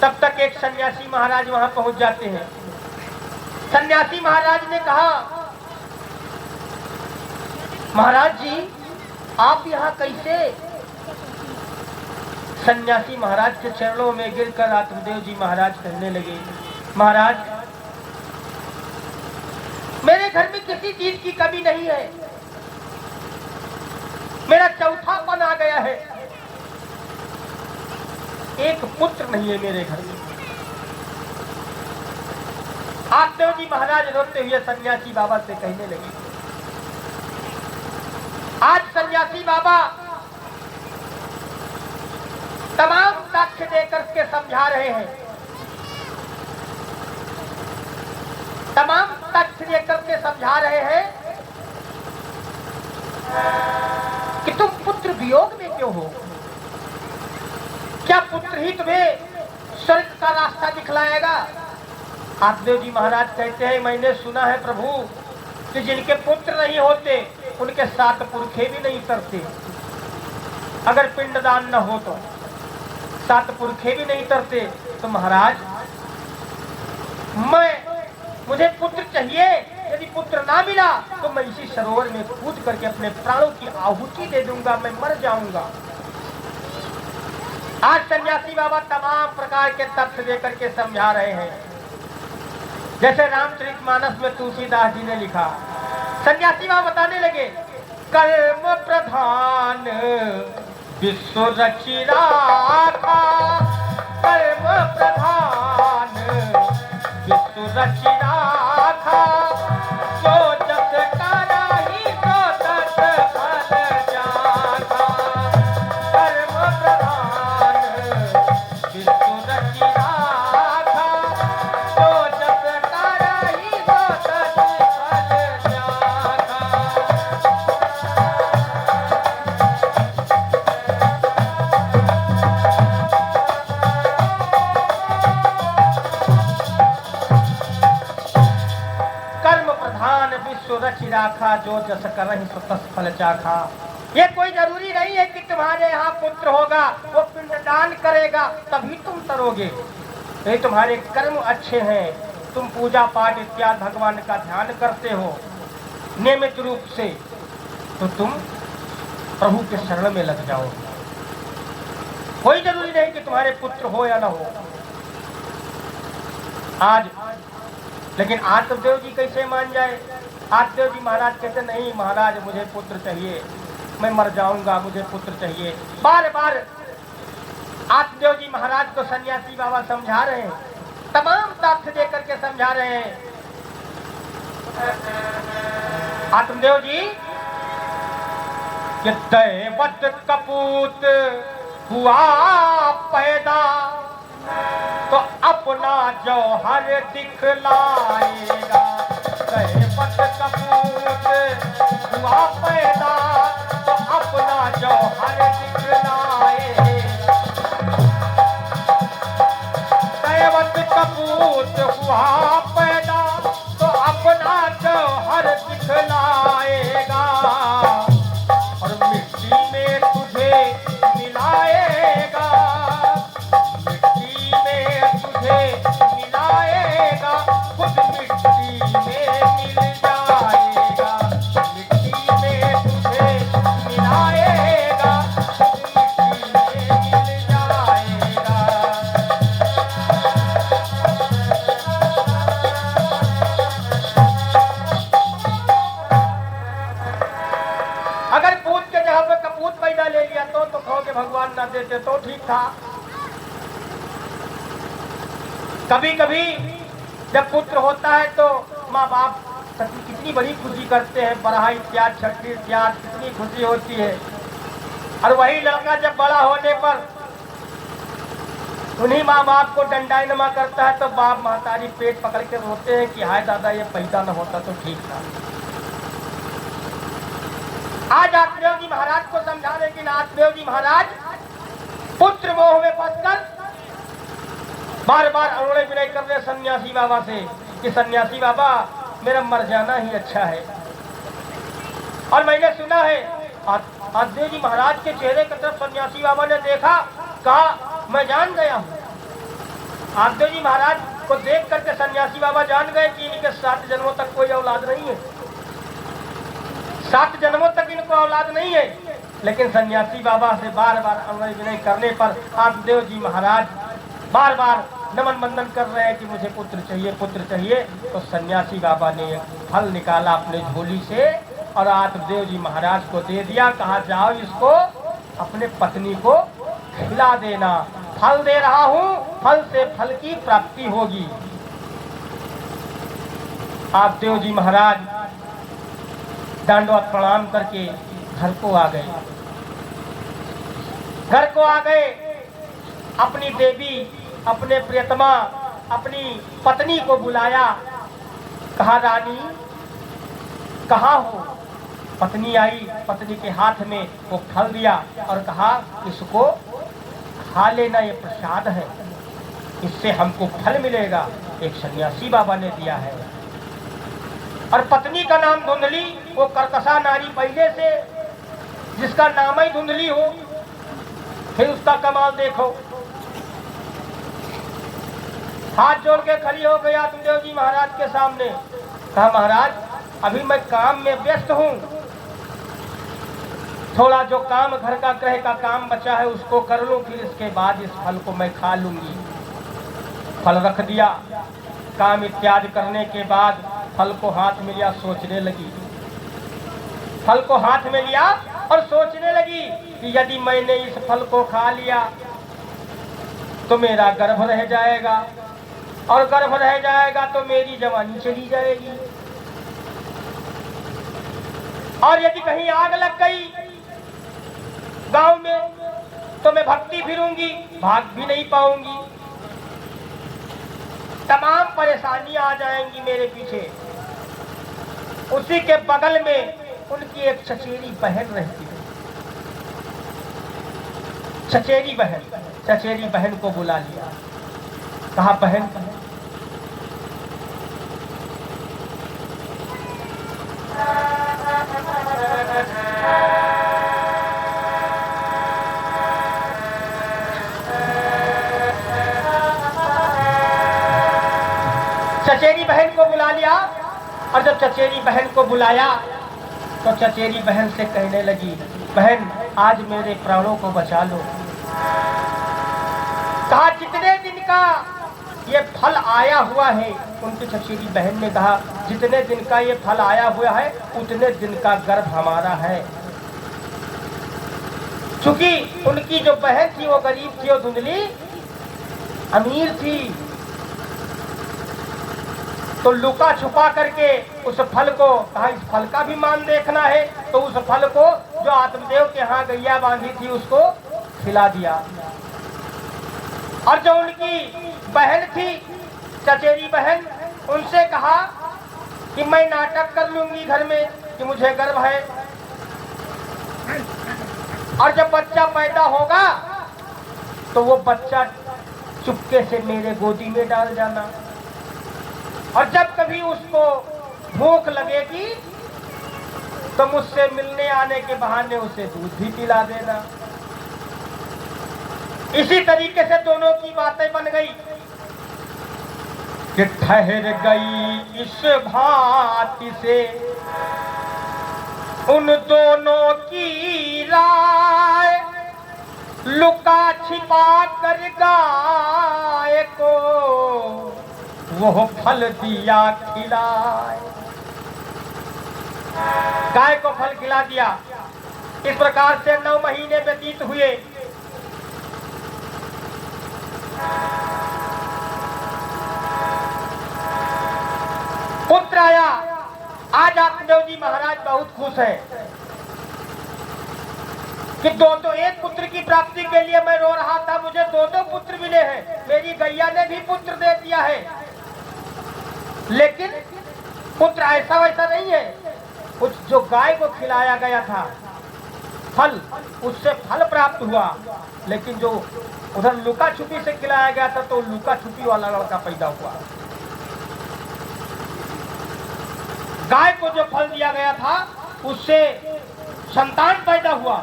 तब तक एक सन्यासी महाराज वहां पहुंच जाते हैं। सन्यासी महाराज ने कहा, महाराज जी आप यहाँ कैसे? सन्यासी महाराज के चरणों में गिरकर आत्मदेव जी महाराज कहने लगे, महाराज मेरे घर में किसी चीज की कमी नहीं है, मेरा चौथापन आ गया है, एक पुत्र नहीं है मेरे घर में। आत्मदेव जी महाराज रोते हुए सन्यासी बाबा से कहने लगे, आज सन्यासी बाबा तमाम साक्ष्य देकर के समझा रहे हैं, तमाम तथ्य देकर के समझा रहे हैं कि तुम पुत्र वियोग में क्यों हो। क्या पुत्र ही तुम्हें स्वर्ग का रास्ता दिखलाएगा? आत्मदेव जी महाराज कहते हैं, मैंने सुना है प्रभु कि जिनके पुत्र नहीं होते उनके 7 पुरखे भी नहीं तरते। अगर पिंडदान न हो तो 7 पुरखे भी नहीं तरते। तो महाराज मुझे पुत्र चाहिए, यदि पुत्र ना मिला तो मैं इसी सरोवर में कूद करके अपने प्राणों की आहुति दे दूंगा, मैं मर जाऊंगा। आज सन्यासी बाबा तमाम प्रकार के तथ्य देकर के समझा रहे हैं। जैसे रामचरितमानस में तुलसीदास जी ने लिखा, सन्यासी बाबा बताने लगे, कर्म प्रधान विश्व रचि राखा, कर्म प्रधान विश्व रचि राखा, जो जस कराही तो तस फल जाखा, कर्म प्रधान विश्व रचि राखा, जो जस कराही तो तस फल जाखा। रचि राखा, जो जस करहि सो तस फल चाखा। ये कोई जरूरी नहीं है कि तुम्हारे यहाँ पुत्र होगा, वो पिंडदान करेगा तभी तुम तरोगे। नहीं, तुम्हारे कर्म अच्छे हैं, तुम पूजा पाठ इत्यादि भगवान का ध्यान करते हो नियमित रूप से, तो तुम प्रभु के शरण में लग जाओगे। कोई जरूरी नहीं कि तुम्हारे पुत्र हो या ना हो। आज लेकिन आत्मदेव जी कैसे मान जाए? आत्मदेव जी महाराज कहते, नहीं महाराज मुझे पुत्र चाहिए, मैं मर जाऊंगा, मुझे पुत्र चाहिए। बार बार आत्मदेव जी महाराज को सन्यासी बाबा समझा रहे हैं, तमाम तथ्य देकर के समझा रहे हैं। आत्मदेव जी, कि दैवत कपूत हुआ पैदा तो अपना जौहर दिखलाएगा। दैवत कपूत हुआ पैदा तो अपना जौहर दिखलाएगा। दैवत कपूत हुआ पैदा तो अपना जौहर दिखलाएगा, और मिट्टी में तुझे मिलाएगा, मिट्टी में तुझे मिलाएगा, खुद मिट्टी में मिल जाएगा। मिट्टी में तुझे मिलाएगा, खुद मिट्टी में मिल जाएगा। अगर पूत के जगह पे कपूत पैदा ले लिया तो कहोगे भगवान ना देते तो ठीक था। कभी कभी जब पुत्र होता है तो माँ बाप कितनी बड़ी खुशी करते हैं, बड़ा इत्यादि छठी इत्यादि कितनी खुशी होती है। और वही लड़का जब बड़ा होने पर उन्हीं माँ बाप को दंडायनमा करता है तो बाप महतारी पेट पकड़ के रोते हैं कि हाय दादा ये पैदा न होता तो ठीक था। आज आत्मदेव जी महाराज को समझा, लेकिन आत्मदेव जी महाराज पुत्र मोह में फंसकर बार बार अनुनय विनय कर रहे सन्यासी बाबा से कि सन्यासी बाबा मेरा मर जाना ही अच्छा है। और मैंने सुना है आत्मदेव जी महाराज के चेहरे की तरफ सन्यासी बाबा ने देखा, कहा मैं जान गया हूँ। आत्मदेव जी महाराज को देख करके सन्यासी बाबा जान गए कि इनके 7 जन्मों तक कोई औलाद नहीं है, 7 जन्मों तक इनको औलाद नहीं है। लेकिन सन्यासी बाबा से बार बार अनुनय विनय करने पर आत्मदेव जी महाराज बार बार नमन बंदन कर रहे हैं कि मुझे पुत्र चाहिए, पुत्र चाहिए। तो सन्यासी बाबा ने एक फल निकाला अपने झोली से और आत्मदेव जी महाराज को दे दिया। कहा जाओ इसको अपने पत्नी को खिला देना, फल दे रहा हूँ, फल से फल की प्राप्ति होगी। आत्मदेव जी महाराज दंडवत प्रणाम करके घर को आ गए। घर को आ गए, अपनी देवी, अपने प्रियतमा, अपनी पत्नी को बुलाया। कहा रानी कहाँ हो? पत्नी आई, पत्नी के हाथ में वो फल दिया और कहा इसको खा लेना, ये प्रसाद है, इससे हमको फल मिलेगा। एक सन्यासी बाबा ने दिया है। और पत्नी का नाम धुंधली, वो कर्कशा नारी पहले से, जिसका नाम ही धुंधली हो। फिर उसका कमाल देखो, हाथ जोड़ के खड़ी हो गई आत्मदेव जी महाराज के सामने। कहा महाराज अभी मैं काम में व्यस्त हूँ, थोड़ा जो काम घर का गृह का काम बचा है उसको कर लूं, फिर इसके बाद इस फल को मैं खा लूंगी। फल रख दिया। काम इत्यादि करने के बाद फल को हाथ में लिया, सोचने लगी। फल को हाथ में लिया और सोचने लगी कि यदि मैंने इस फल को खा लिया तो मेरा गर्भ रह जाएगा, और गर्भ रह जाएगा तो मेरी जवानी चली जाएगी, और यदि कहीं आग लग गई गांव में तो मैं भक्ति फिरूंगी, भाग भी नहीं पाऊंगी, तमाम परेशानियां आ जाएंगी मेरे पीछे। उसी के बगल में उनकी एक चचेरी बहन रहती है। चचेरी बहन को बुला लिया। कहा बहन चचेरी बहन को बुला लिया। और जब चचेरी बहन को बुलाया तो चचेरी बहन से कहने लगी, बहन आज मेरे प्राणों को बचा लो। कहा जितने दिन का ये फल आया हुआ है, उनकी चचेरी बहन ने कहा जितने दिन का ये फल आया हुआ है उतने दिन का गर्भ हमारा है। चूंकि उनकी जो बहन थी वो गरीब थी, वो धुंधली अमीर थी, तो लुका छुपा करके उस फल को कहा इस फल का भी मान देखना है। तो उस फल को जो आत्मदेव के यहाँ गैया बांधी थी उसको खिला दिया। और जो उनकी बहन थी चचेरी बहन, उनसे कहा कि मैं नाटक कर लूंगी घर में कि मुझे गर्भ है, और जब बच्चा पैदा होगा तो वो बच्चा चुपके से मेरे गोदी में डाल जाना, और जब कभी उसको भूख लगेगी तो मुझसे मिलने आने के बहाने उसे दूध भी पिला देना। इसी तरीके से दोनों की बातें बन गई कि ठहर गई इस भांति से उन दोनों की राय, लुका छिपा कर गाय को वो फल दिया खिलाए। गाय को फल खिला दिया। इस प्रकार से 9 महीने व्यतीत हुए। पुत्र आया। आज आत्मदेव जी महाराज बहुत खुश हैं कि दो एक पुत्र की प्राप्ति के लिए मैं रो रहा था, मुझे 2 पुत्र मिले हैं। लेकिन पुत्र ऐसा वैसा नहीं है। कुछ जो गाय को खिलाया गया था फल, उससे फल प्राप्त हुआ, लेकिन जो उधर लुका छुपी से खिलाया गया था तो लुका छुपी वाला लड़का पैदा हुआ। गाय को जो फल दिया गया था उससे संतान पैदा हुआ,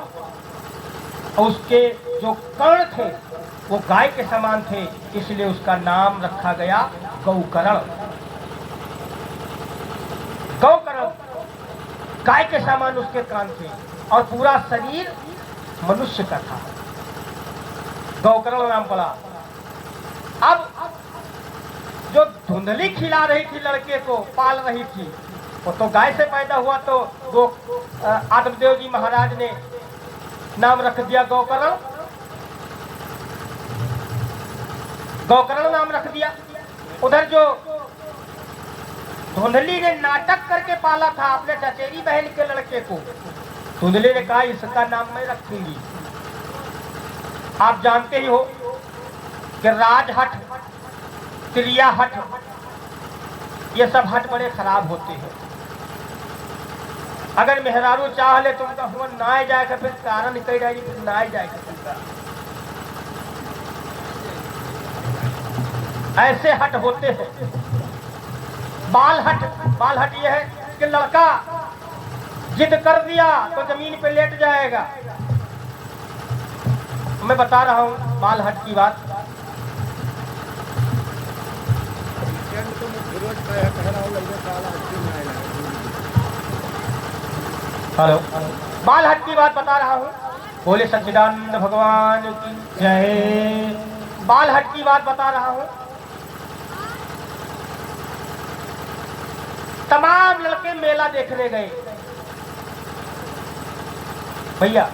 और उसके जो कर्ण थे वो गाय के समान थे, इसलिए उसका नाम रखा गया गौकर्ण। गौकर्ण, गाय के समान उसके कान थे और पूरा शरीर मनुष्य का था, गौकर्ण नाम पड़ा। अब जो धुंधली खिला रही थी लड़के को, पाल रही थी, वो तो गाय से पैदा हुआ, तो वो आत्मदेव जी महाराज ने नाम रख दिया गौकर्ण। गौकर्ण नाम रख दिया। उधर जो धुंधली ने नाटक करके पाला था अपने चचेरी बहन के लड़के को, धुंधली ने कहा इसका नाम मैं रखूंगी। आप जानते ही हो कि राजहट, त्रिया हट, ये सब हट बड़े खराब होते हैं। अगर मेहरारू चाह ले तो उनका हुआ ना जाएगा, फिर कारण कही रहेगी, फिर ना जाएगा। ऐसे हट होते हैं। बाल हट, बाल हट ये है कि लड़का जिद कर दिया तो जमीन पे लेट जाएगा। मैं बता रहा हूं बाल हट की बात। हेलो, बाल हट की बात बता रहा हूं। बोले सच्चिदानंद भगवान की जय। बाल हट की बात बता रहा हूं। तमाम लड़के मेला देखने गए। भैया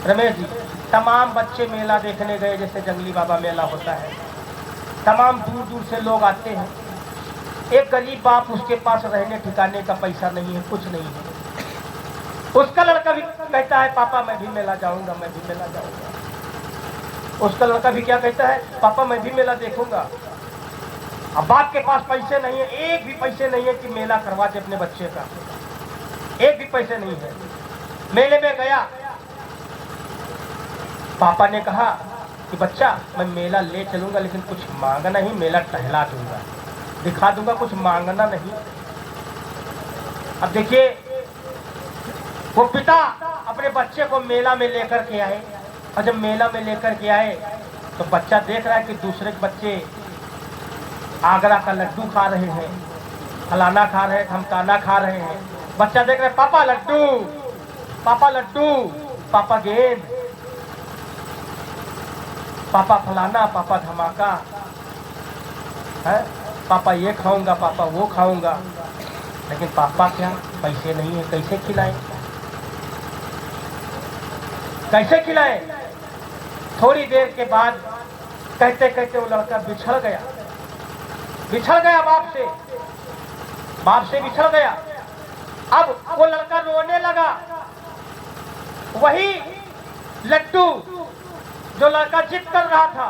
रमेश जी, तमाम बच्चे मेला देखने गए, जैसे जंगली बाबा मेला होता है। तमाम दूर दूर से लोग आते हैं। एक गरीब बाप, उसके पास रहने ठिकाने का पैसा नहीं है, कुछ नहीं है। उसका लड़का भी कहता है पापा मैं भी मेला जाऊंगा, मैं भी मेला जाऊंगा। उसका लड़का भी क्या कहता है, पापा मैं भी मेला देखूंगा। अब बाप के पास पैसे नहीं है, एक भी पैसे नहीं है कि मेला करवा दे अपने बच्चे का, एक भी पैसे नहीं है। मेले में गया, पापा ने कहा कि बच्चा मैं मेला ले चलूंगा, लेकिन कुछ मांगना नहीं, मेला टहला दूंगा, दिखा दूंगा, कुछ मांगना नहीं। अब देखिए, वो पिता अपने बच्चे को मेला में लेकर के आए, और जब मेला में लेकर के आए तो बच्चा देख रहा है कि दूसरे बच्चे आगरा का लड्डू खा रहे हैं, फलाना खा रहे हैं, धमकाना खा रहे हैं। बच्चा देख रहा है पापा लड्डू, पापा लड्डू, पापा गेंद, पापा फलाना, पापा धमाका है, पापा ये खाऊंगा, पापा वो खाऊंगा। लेकिन पापा क्या, पैसे नहीं है, कैसे खिलाएं, कैसे खिलाएं। थोड़ी देर के बाद कहते कहते वो लड़का बिछड़ गया, बिछड़ गया बाप से, बाप से बिछड़ गया। अब वो लड़का रोने लगा। वही लड्डू जो लड़का जिद कर रहा था,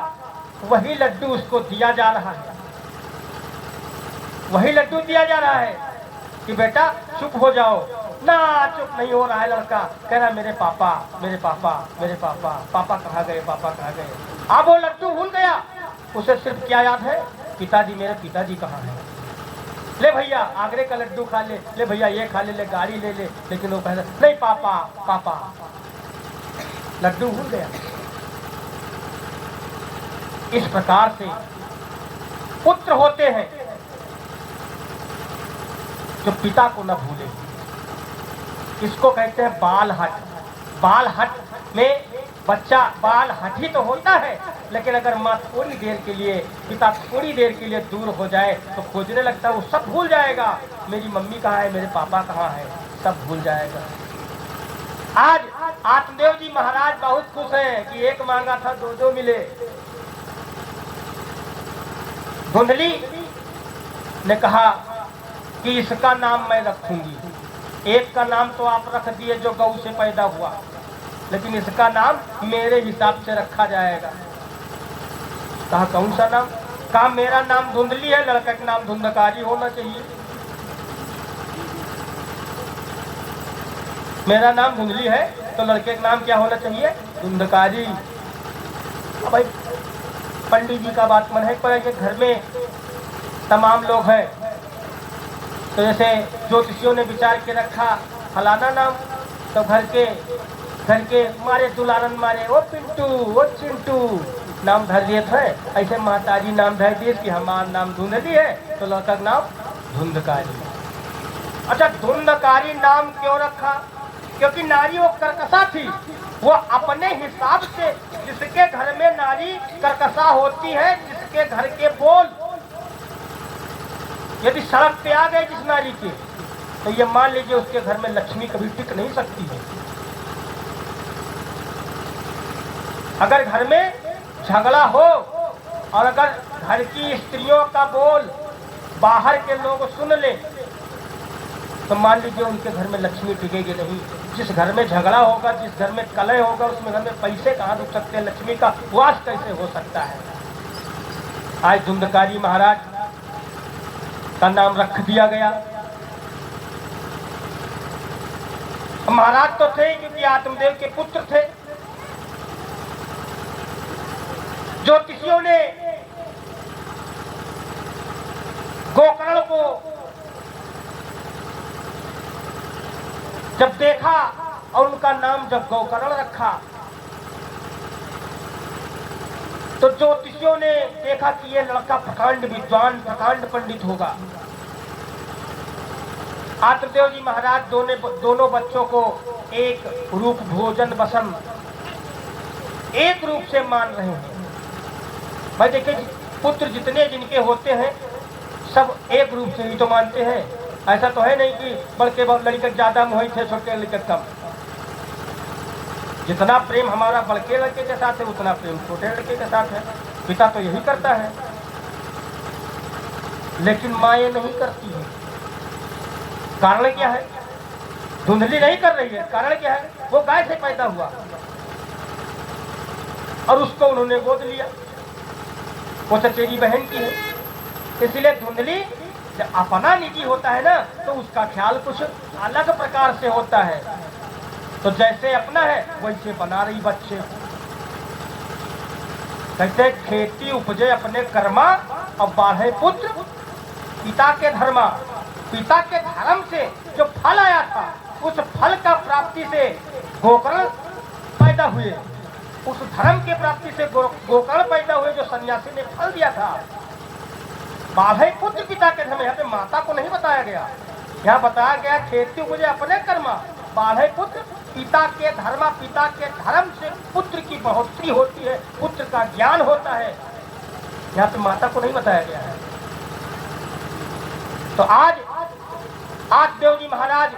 वही लड्डू उसको दिया जा रहा है, वही लड्डू दिया जा रहा है कि बेटा चुप हो जाओ। ना, चुप नहीं हो रहा है लड़का, कह रहा मेरे पापा, मेरे पापा, मेरे पापा, पापा कहाँ गए, पापा कहाँ गए। अब वो लड्डू भूल गया, उसे सिर्फ क्या याद है, पिताजी, मेरे पिताजी कहाँ हैं। ले भैया आगरे का लड्डू खा ले, ले भैया ये खा ले, ले गाड़ी ले ले, लेकिन वो कह रहा नहीं पापा, पापा, लड्डू भूल गया। इस प्रकार से पुत्र होते हैं जो पिता को न भूले। इसको कहते हैं बाल हट। बाल हट में बच्चा बाल हठी तो होता है, लेकिन अगर माँ थोड़ी देर के लिए, पिता थोड़ी देर के लिए दूर हो जाए तो खोजने लगता है, वो सब भूल जाएगा। मेरी मम्मी कहाँ है, मेरे पापा कहाँ है, सब भूल जाएगा। आज आत्मदेव जी महाराज बहुत खुश हैं कि एक मांगा था दो दो मिले। धुंधली ने कहा कि इसका नाम मैं रखूंगी। एक का नाम तो आप रख दिए जो गौ से पैदा हुआ, लेकिन इसका नाम मेरे हिसाब से रखा जाएगा। कहा कौन सा नाम? कहा मेरा नाम धुंधली है, लड़का का नाम धुंधकारी होना चाहिए। मेरा नाम धुंधली है तो लड़के का नाम क्या होना चाहिए? धुंधकारी। भाई पंडित जी का बात मन है, पर ये घर में तमाम लोग हैं, तो जैसे ज्योतिषियों ने विचार के रखा फलाना नाम, तो घर के मारे दुलारन मारे ओ पिंटू ओ चिंटू नाम धर दिए थे। ऐसे माताजी नाम धर दिए कि हमारा नाम धुंधली है तो लड़का का नाम धुंधकारी। अच्छा, धुंधकारी नाम क्यों रखा? क्योंकि नारी वो कर्कशा थी, वो अपने हिसाब से, जिसके घर में नारी कर्कशा होती है, जिसके घर के बोल यदि सड़क पे आ गए जिस नारी के, तो ये मान लीजिए उसके घर में लक्ष्मी कभी टिक नहीं सकती है। अगर घर में झगड़ा हो और अगर घर की स्त्रियों का बोल बाहर के लोग सुन ले, तो मान लीजिए उनके घर में लक्ष्मी टिकेगी नहीं। जिस घर में झगड़ा होगा, जिस घर में कलह होगा, उसमें घर में पैसे कहाँ रुक सकते हैं, लक्ष्मी का वास कैसे हो सकता है? आज धुंधकारी महाराज का नाम रख दिया गया। महाराज तो थे क्योंकि आत्मदेव के पुत्र थे। ज्योतिषियों ने गोकर्ण को जब देखा और उनका नाम जब गोकर्ण रखा, तो ज्योतिषियों ने देखा कि ये लड़का प्रकांड विद्वान, प्रकांड पंडित होगा। आत्मदेव जी महाराज दोनों बच्चों को एक रूप भोजन बसम एक रूप से मान रहे हैं। भाई देखिए, पुत्र जितने जिनके होते हैं सब एक रूप से ही तो मानते हैं। ऐसा तो है नहीं कि बड़के लड़के ज्यादा मोहित है, छोटे लड़के कम। जितना प्रेम हमारा बड़के लड़के के साथ है, उतना प्रेम छोटे लड़के के साथ है। पिता तो यही करता है, लेकिन माँ ये नहीं करती है। कारण क्या है? धुंधली नहीं कर रही है, कारण क्या है? वो गाय से पैदा हुआ और उसको उन्होंने गोद लिया, वो चचेरी बहन की है। इसलिए धुंधली जब अपना निजी होता है ना, तो उसका ख्याल कुछ अलग प्रकार से होता है। तो जैसे अपना है वैसे बना रही बच्चे। कहते खेती उपजे अपने कर्मा और बाढ़े पुत्र पिता के धर्मा। पिता के धर्म से जो फल आया था, उस फल का प्राप्ति से गोकर्ण पैदा हुए। उस धर्म के प्राप्ति से गोकर्ण पैदा हुए, जो सन्यासी ने फल दिया था। बाढ़े पुत्र पिता के धर्म, यहाँ पे माता को नहीं बताया गया, यहाँ बताया गया खेती उपजे अपने कर्मा, बाढ़े पुत्र पिता के धर्म। पिता के धर्म से पुत्र की बढ़ोतरी होती है, पुत्र का ज्ञान होता है। यहाँ पे माता को नहीं बताया गया है। तो आज देव जी महाराज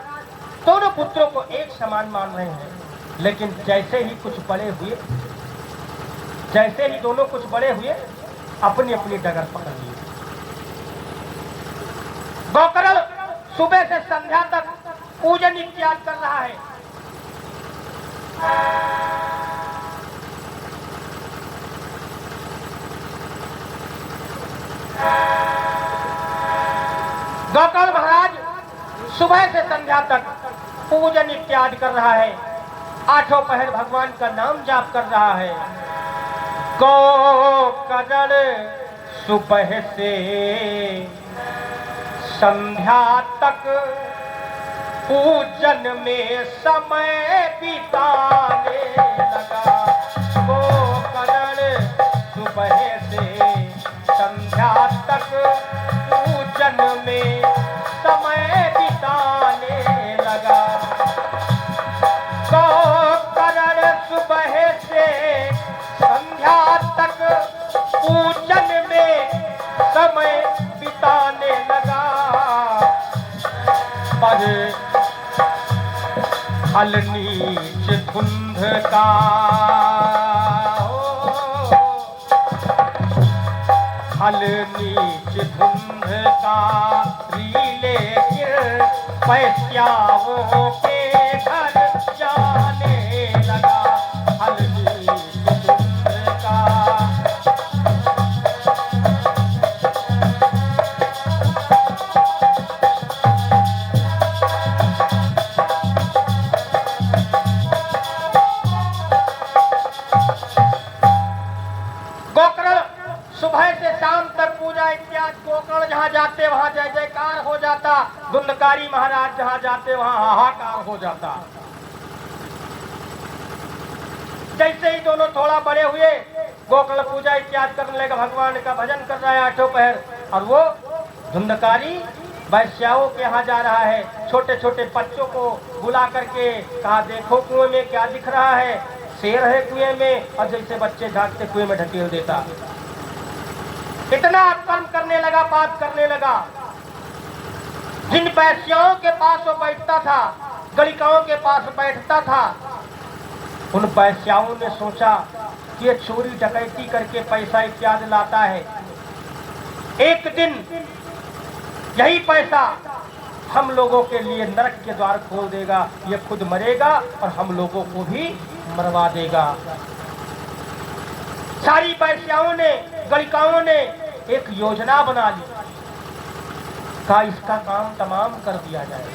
दोनों पुत्रों को एक समान मान रहे हैं, लेकिन जैसे ही कुछ बड़े हुए, जैसे ही दोनों कुछ बड़े हुए, अपनी अपनी डगर पकड़ लिए। गोकर्ण सुबह से संध्या तक पूजन इत्यादि कर रहा है। गोकर्ण महाराज सुबह से संध्या तक पूजन इत्यादि कर रहा है। आठों पहर भगवान का नाम जाप कर रहा है। गोकर्ण सुबह से संध्या तक पूजन में समय बिताने लगा। गोकर्ण सुबह से संध्या तक पूजन में समय बिताने लगा। गोकर्ण सुबह से संध्या तक पूजन में समय बिताने लगा। पर फल नीच धुंध का, फल नीच धुंध का रीले गिर पैस्याओं के घर जाने लगा। फल नीच धुंध का सुबह से शाम तक पूजा इत्यादि, गोकर्ण जहाँ जाते वहाँ जय जयकार हो जाता, धुंधकारी महाराज जहाँ जाते वहाँ हाहाकार हो जाता। जैसे ही दोनों थोड़ा बड़े हुए, गोकर्ण पूजा इत्यादि करने लगा, भगवान का भजन कर रहा है आठों पहर, और वो धुंधकारी वैश्याओं के यहाँ जा रहा है। छोटे छोटे बच्चों को बुला करके कहा, देखो कुएं में क्या दिख रहा है, शेर है कुएं में, और जैसे बच्चे झांकते कुएं में ढकेल देता। इतना कर्म करने लगा, पाप करने लगा। जिन वैश्याओं के पास वो बैठता था, गलिकाओं के पास बैठता था, उन वैश्याओं ने सोचा कि ये चोरी डकैती करके पैसा इत्यादि लाता है, एक दिन यही पैसा हम लोगों के लिए नरक के द्वार खोल देगा, ये खुद मरेगा और हम लोगों को भी मरवा देगा। सारी वैश्याओं ने, गलिकाओं ने एक योजना बना ली, कहा इसका काम तमाम कर दिया जाए।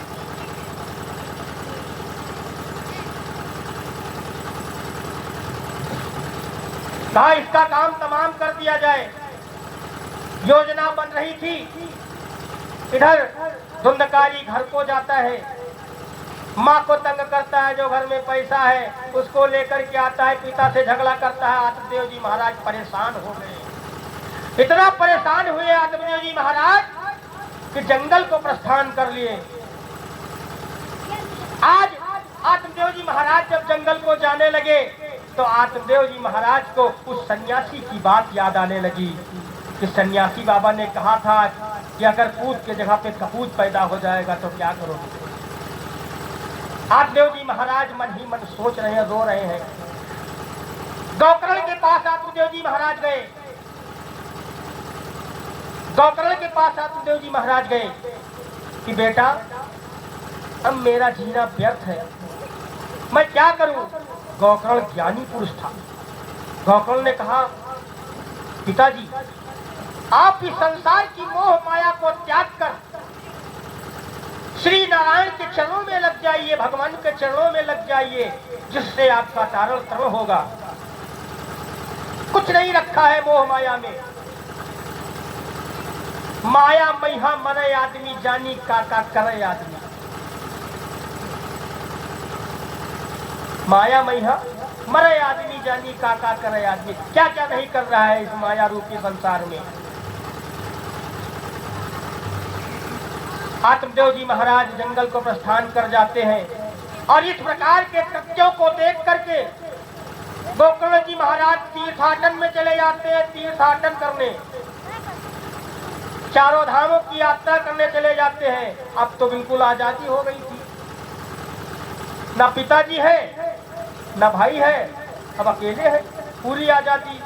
कहा इसका काम तमाम कर दिया जाए। योजना बन रही थी। इधर धुंधकारी घर को जाता है, माँ को तंग करता है, जो घर में पैसा है उसको लेकर के आता है, पिता से झगड़ा करता है। आत्मदेव जी महाराज परेशान हो गए। इतना परेशान हुए आत्मदेव जी महाराज कि जंगल को प्रस्थान कर लिए। आज आत्मदेव जी महाराज जब जंगल को जाने लगे तो आत्मदेव जी महाराज को उस सन्यासी की बात याद आने लगी कि सन्यासी बाबा ने कहा था कि अगर पूत के जगह पे कपूत पैदा हो जाएगा तो क्या करोगे। आत्मदेव जी महाराज मन ही मन सोच रहे हैं, रो रहे हैं। गोकर्ण के पास आत्मदेव जी महाराज गए। गोकर्ण के पास आत्मदेव जी महाराज गए कि बेटा अब मेरा जीना व्यर्थ है, मैं क्या करूं। गोकर्ण ज्ञानी पुरुष था। गोकर्ण ने कहा, पिताजी आप इस संसार की मोह माया को त्याग कर श्री नारायण के चरणों में लग जाइए, भगवान के चरणों में लग जाइए, जिससे आपका तारण तरण होगा। कुछ नहीं रखा है मोह माया में। माया मैहा मरे आदमी, जानी काका करे आदमी। माया मैहा मरे आदमी, जानी काका करे आदमी। क्या क्या नहीं कर रहा है इस माया रूपी संसार में। आत्मदेव जी महाराज जंगल को प्रस्थान कर जाते हैं और इस प्रकार के कृत्यों को देख करके गोकर्ण जी महाराज तीर्थाटन में चले जाते हैं। तीर्थाटन करने, चारों धामों की यात्रा करने चले जाते हैं। अब तो बिल्कुल आजादी हो गई थी, ना पिताजी है ना भाई है, अब अकेले है, पूरी आजादी।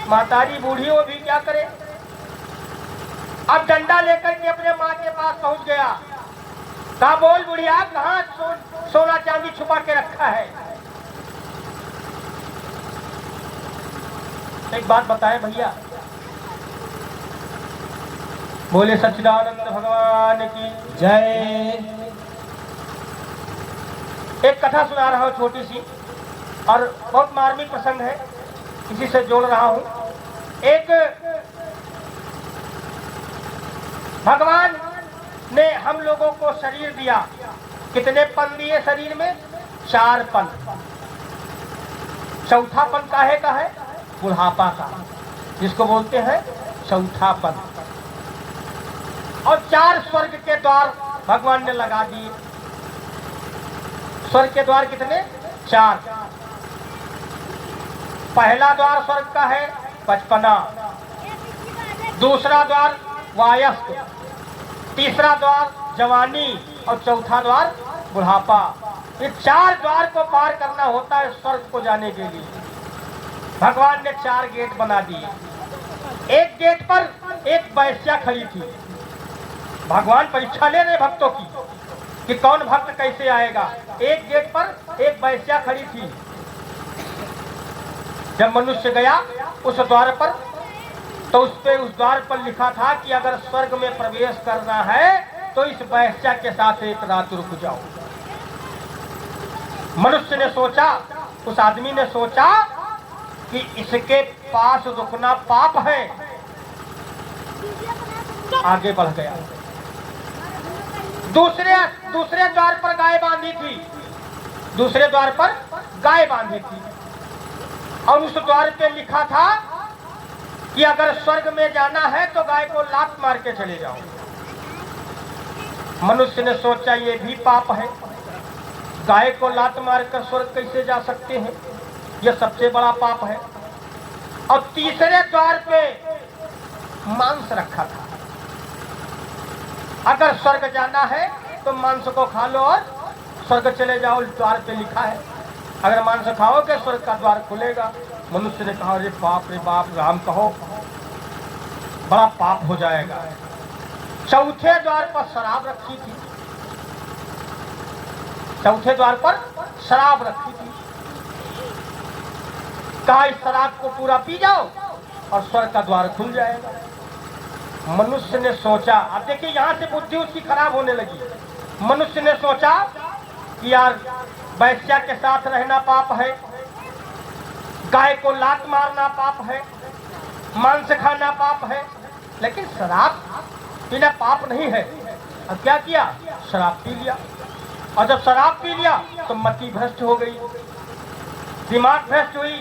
महतारी बूढ़ी वो भी क्या करे। अब डंडा लेकर के अपने माँ के पास पहुंच गया। कहा, बोल बुढ़िया कहाँ सोना चांदी छुपा के रखा है। एक बात बताएं भैया, बोले सच्चिदानंद भगवान की जय। एक कथा सुना रहा हूं छोटी सी, और बहुत मार्मिक प्रसंग है, इसी से जोड़ रहा हूं। एक भगवान ने हम लोगों को शरीर दिया। कितने पन दिए शरीर में? 4 पन। चौथा पन काहे का है? बुढ़ापा का, जिसको बोलते हैं चौथा पन। और 4 स्वर्ग के द्वार भगवान ने लगा दिए। स्वर्ग के द्वार कितने? 4। पहला द्वार स्वर्ग का है बचपना, दूसरा द्वार वायस्क, तीसरा द्वार जवानी और चौथा द्वार बुढ़ापा। ये 4 द्वार को पार करना होता है स्वर्ग को जाने के लिए। भगवान ने 4 गेट बना दिए। एक गेट पर एक वैश्या खड़ी थी। भगवान परीक्षा ले रहे भक्तों की कि कौन भक्त कैसे आएगा। एक गेट पर एक वैश्या खड़ी थी। जब मनुष्य गया उस द्वार पर, तो उस द्वार पर लिखा था कि अगर स्वर्ग में प्रवेश करना है तो इस वैश्या के साथ एक रात रुक जाओ। मनुष्य ने सोचा, उस आदमी ने सोचा कि इसके पास रुकना पाप है, आगे बढ़ गया। दूसरे द्वार पर गाय बांधी थी, दूसरे द्वार पर गाय बांधी थी, और उस द्वार पे लिखा था कि अगर स्वर्ग में जाना है तो गाय को लात मार के चले जाओ। मनुष्य ने सोचा ये भी पाप है, गाय को लात मारकर स्वर्ग कैसे जा सकते हैं, यह सबसे बड़ा पाप है। और तीसरे द्वार पे मांस रखा था, अगर स्वर्ग जाना है तो मांस को खा लो और स्वर्ग चले जाओ, द्वार पे लिखा है अगर मांस खाओगे स्वर्ग का द्वार खुलेगा। मनुष्य ने कहा अरे बाप रे बाप, राम कहो बड़ा पाप हो जाएगा। चौथे द्वार पर शराब रखी थी, चौथे द्वार पर शराब रखी थी, कहा इस शराब को पूरा पी जाओ और स्वर्ग का द्वार खुल जाएगा। मनुष्य ने सोचा, अब देखिए यहां से बुद्धि उसकी खराब होने लगी। मनुष्य ने सोचा कि यार वैश्या के साथ रहना पाप है, गाय को लात मारना पाप है, मांस खाना पाप है, लेकिन शराब पीना पाप नहीं है। अब क्या किया, शराब पी लिया, और जब शराब पी लिया तो मति भ्रष्ट हो गई, दिमाग भ्रष्ट हुई।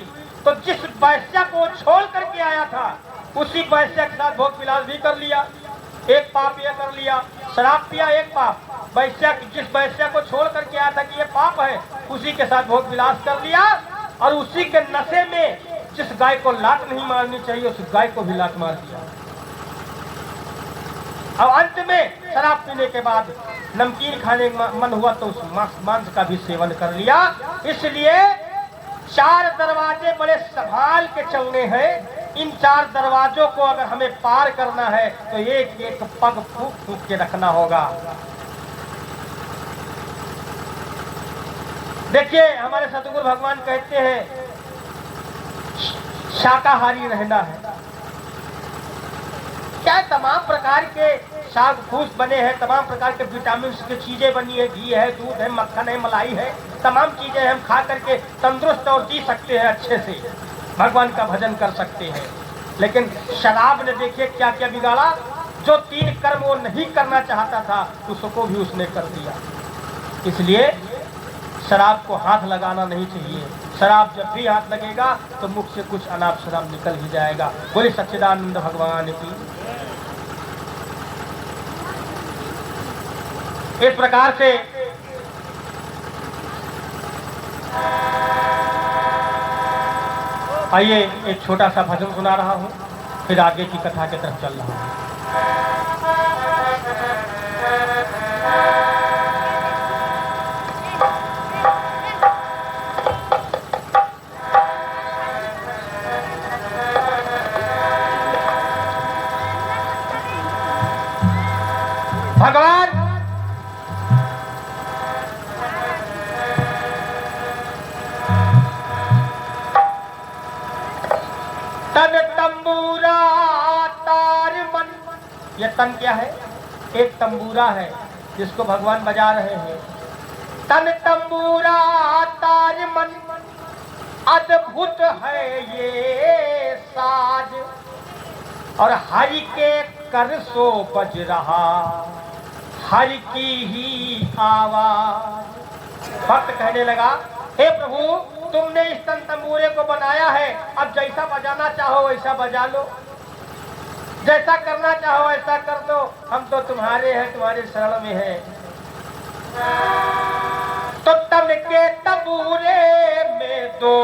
तो जिस वैश्या को छोड़ करके आया था उसी वैश्या के साथ भोग विलास भी कर लिया, एक पाप यह कर लिया, शराब पिया एक पाप, वैश्या जिस वैश्या को छोड़ करके आया था कि ये पाप है उसी के साथ भोग विलास कर लिया, और उसी के नशे में जिस गाय को लात नहीं मारनी चाहिए उस गाय को भी लात मार दिया। अब अंत में शराब पीने के बाद नमकीन खाने का मन हुआ तो उस मांस का भी सेवन कर लिया। इसलिए 4 दरवाजे बड़े संभाल के चलने हैं। इन 4 दरवाजों को अगर हमें पार करना है तो एक एक पग फूक फूक के रखना होगा। देखिए हमारे सतगुरु भगवान कहते हैं शाकाहारी रहना है। क्या तमाम प्रकार के साग फूस बने हैं, तमाम प्रकार के विटामिन की चीजें बनी है, घी है, दूध है, मक्खन है, मलाई है, तमाम चीजें हम खा करके तंदुरुस्त और जी सकते हैं, अच्छे से भगवान का भजन कर सकते हैं। लेकिन शराब ने देखिए क्या क्या बिगाड़ा, जो 3 कर्म वो नहीं करना चाहता था उसको भी उसने कर दिया। इसलिए शराब को हाथ लगाना नहीं चाहिए। शराब जब भी हाथ लगेगा तो मुख से कुछ अनाप शराब निकल ही जाएगा। बोले सच्चिदानंद भगवान की। इस प्रकार से आइए एक छोटा सा भजन सुना रहा हूँ, फिर आगे की कथा की तरफ चल रहा हूँ। भगवान तन तंबूरा तार मन, ये तन क्या है, एक तंबूरा है जिसको भगवान बजा रहे हैं। तन तंबूरा तार मन अद्भुत है ये साज, और हरि के कर सो बज रहा हरि की ही आवाज। भक्त कहने लगा हे प्रभु तुमने इस तन तंबूरे को बनाया है, अब जैसा बजाना चाहो वैसा बजा लो, जैसा करना चाहो ऐसा कर दो, हम तो तुम्हारे हैं, तुम्हारे शरण में है। तो तन के तंबूरे में 2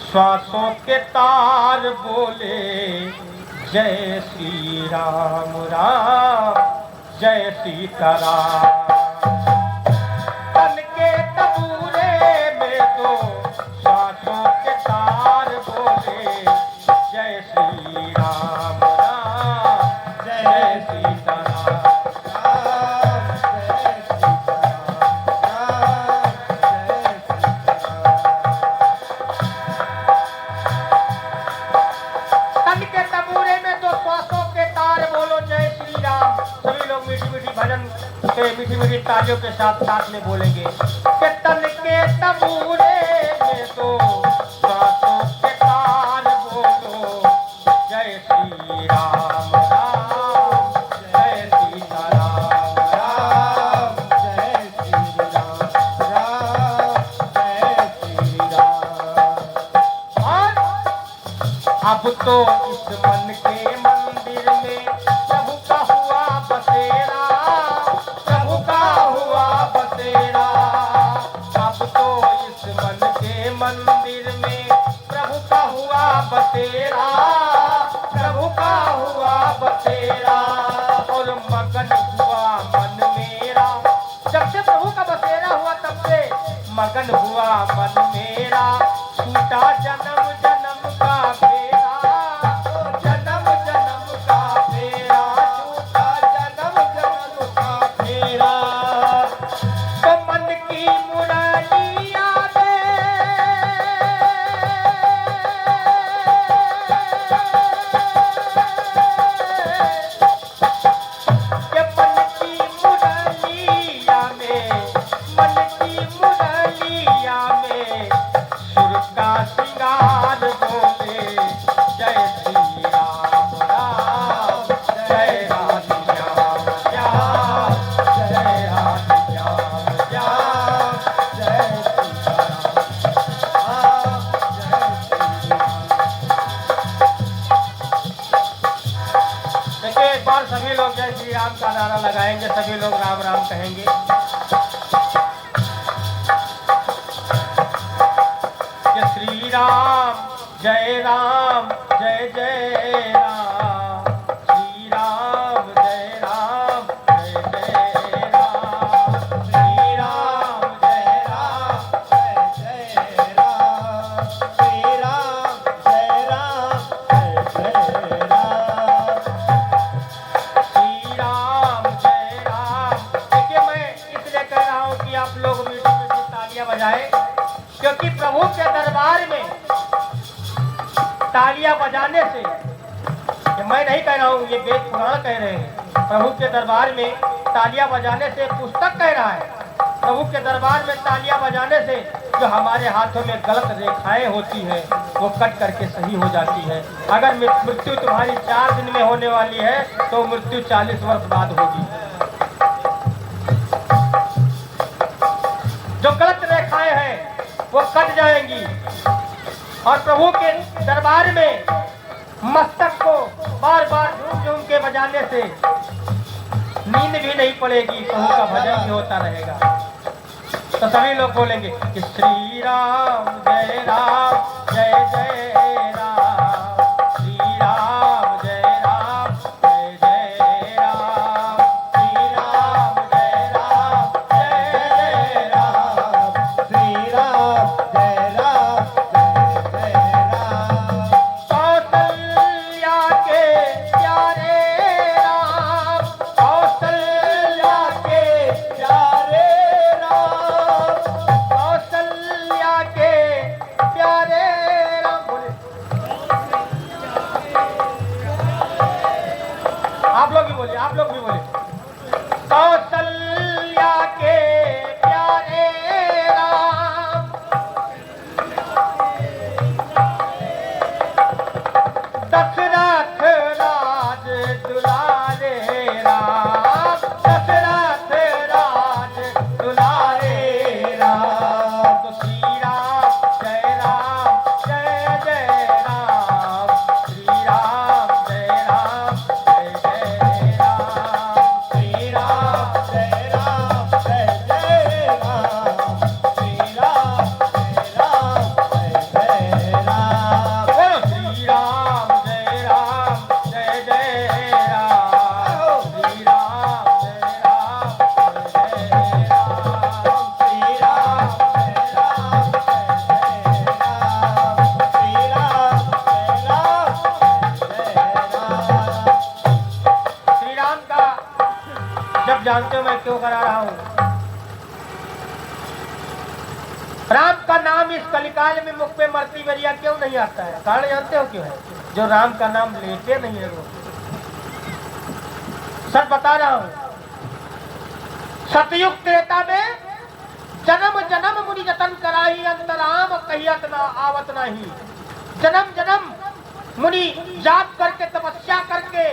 श्वासों के तार बोले जय श्री राम राम जय सीताराम। तन के तंबूरे में 2 श्वासों के तार बोले जय श्री राम राम जय सीताराम। मीठी मीठी तालियों के साथ साथ में बोलेंगे कि तन के तंबूरे में 2 श्वासों के तार बोलो जय श्री राम। तो इस मन के मंदिर में प्रभु का हुआ बसेरा, प्रभु का हुआ बसेरा। अब तो इस मन के मंदिर में प्रभु का हुआ बसेरा, प्रभु का हुआ बसेरा। और मगन हुआ मन मेरा, जब से प्रभु का बसेरा हुआ तब से मगन हुआ मन मेरा। छूटा जन्म जन्म का फेरा, जन्म जन्म का फेरा, छूटा जन्म जन्म का फेरा। तो मन की मुरलिया में के मन की मुरलिया में, मन की मुरलिया में सुर का सिंगार बोले जय श्री राम राम, जय राम श्याम श्याम, जय राम श्याम श्याम, जय श्री राम, देखिए एक बार सभी लोग जय श्री राम का नारा लगाएंगे, सभी लोग राम राम कहेंगे। कि श्री राम जय राम जय जय राम, श्री राम जय राम जय जय राम, श्री राम जय राम जय जय राम, श्री राम जय राम जय जय राम, श्री राम जय राम। देखिए मैं इसलिए कह रहा हूँ कि आप लोग मीठी मीठी तालियां बजाएं, क्योंकि प्रभु के दरबार में तालियां बजाने से, ये मैं नहीं कह रहा हूँ, ये वेद पुराण कह रहे हैं, प्रभु के दरबार में तालियां बजाने से, पुस्तक कह रहा है, प्रभु के दरबार में तालियां बजाने से जो हमारे हाथों में गलत रेखाएं होती हैं वो कट करके सही हो जाती है। अगर मृत्यु तुम्हारी 4 दिन में होने वाली है तो मृत्यु 40 वर्ष बाद होगी। जो गलत रेखाएं हैं वो कट जाएंगी और प्रभु के दरबार में मस्तक को बार बार झूम झूम के बजाने से नींद भी नहीं पड़ेगी, प्रभु का भजन भी होता रहेगा। तो सभी लोग बोलेंगे कि श्री राम जय राम जय जय राम, श्री राम जय राम जय जय राम, श्री राम जय राम जय जय राम, श्री राम जय राम जय जय राम। कौशल्या के प्यारे राम, कौशल्या के प्यारे राम, कौशल्या के प्यारे राम। बोले आप लोग भी बोलिए, आप लोग भी बोलिए। कौशल्या के प्यारे राम, दशरथ राज दुलारे राम, दशरथ राज दुलारे राम। तो श्री राम जय जय राम, श्री राम जय जय राम, श्री राम जय जय राम, श्री राम जय जय राम। बोलो श्री राम जय जय राम, श्री राम जय जय राम, श्री राम जय श्री राम का जब जानते हो मैं क्यों करा रहा हूं। राम का नाम इस कलिकाल में मुख पे मरती बरिया क्यों नहीं आता है? कारण जानते हो क्यों है? जो राम का नाम लेते नहीं है वो। सच बता रहा हूं, सतयुग त्रेता में जन्म जन्म मुनि जतन कराही, अंतराम कहियत ना आवत नहीं। जन्म जन्म मुनि जाप करके तपस्या करके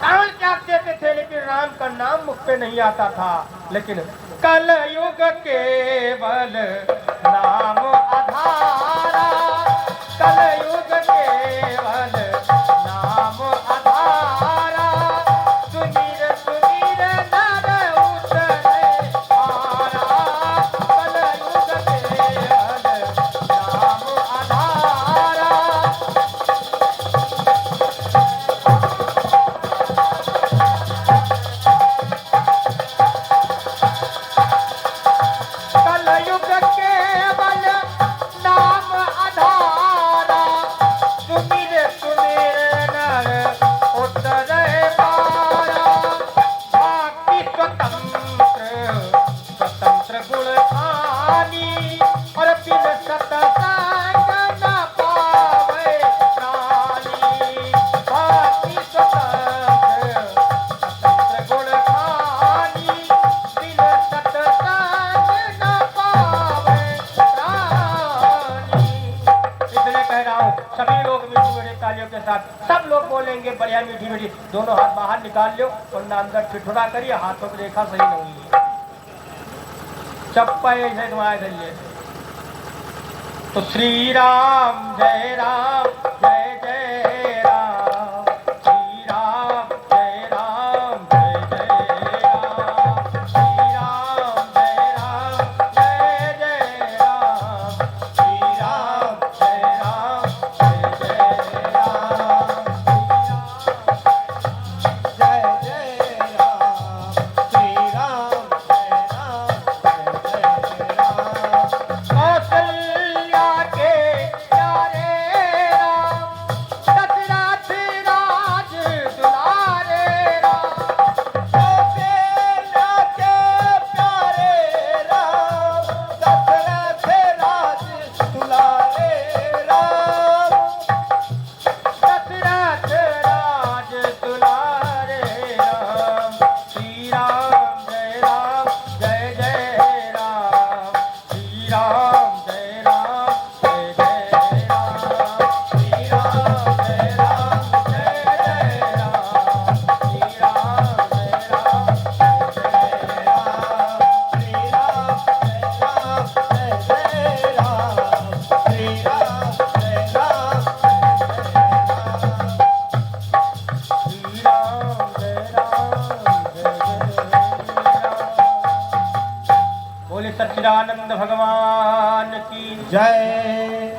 प्राण त्याग देते थे, लेकिन राम का नाम मुख पे नहीं आता था। लेकिन कलयुग केवल नाम आधारा, कलयुग केवल करेंगे बढ़िया मीठी मीठी। दोनों हाथ बाहर निकाल लो और ना अंदर ठिठुरा करिए, हाथों की रेखा सही नहीं है, चप्पा ऐसे तुम्हारे धरिए। तो श्री राम जय राम जय जय राम, श्री राम जय राम जय जय राम, श्री राम जय राम जय जय राम, श्री राम जय राम जय जय राम, जय जय राम, श्री राम जय राम जय जय राम। कौशल्या के प्यारे राम, दशरथ राज दुलारे राम, कौशल्या के प्यारे राम, दशरथ राज दुलारे राम। दशरथ राज दुलारे राम, श्री राम जय जय राम, श्री राम जय जय राम, श्री राम जय जय राम, श्री राम जय जय राम, श्री राम जय जय राम, श्री राम जय राम श्री राम जय जय राम। बोले सच्चिदानंद भगवान की। जय।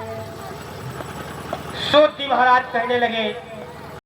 सूत जी महाराज कहने लगे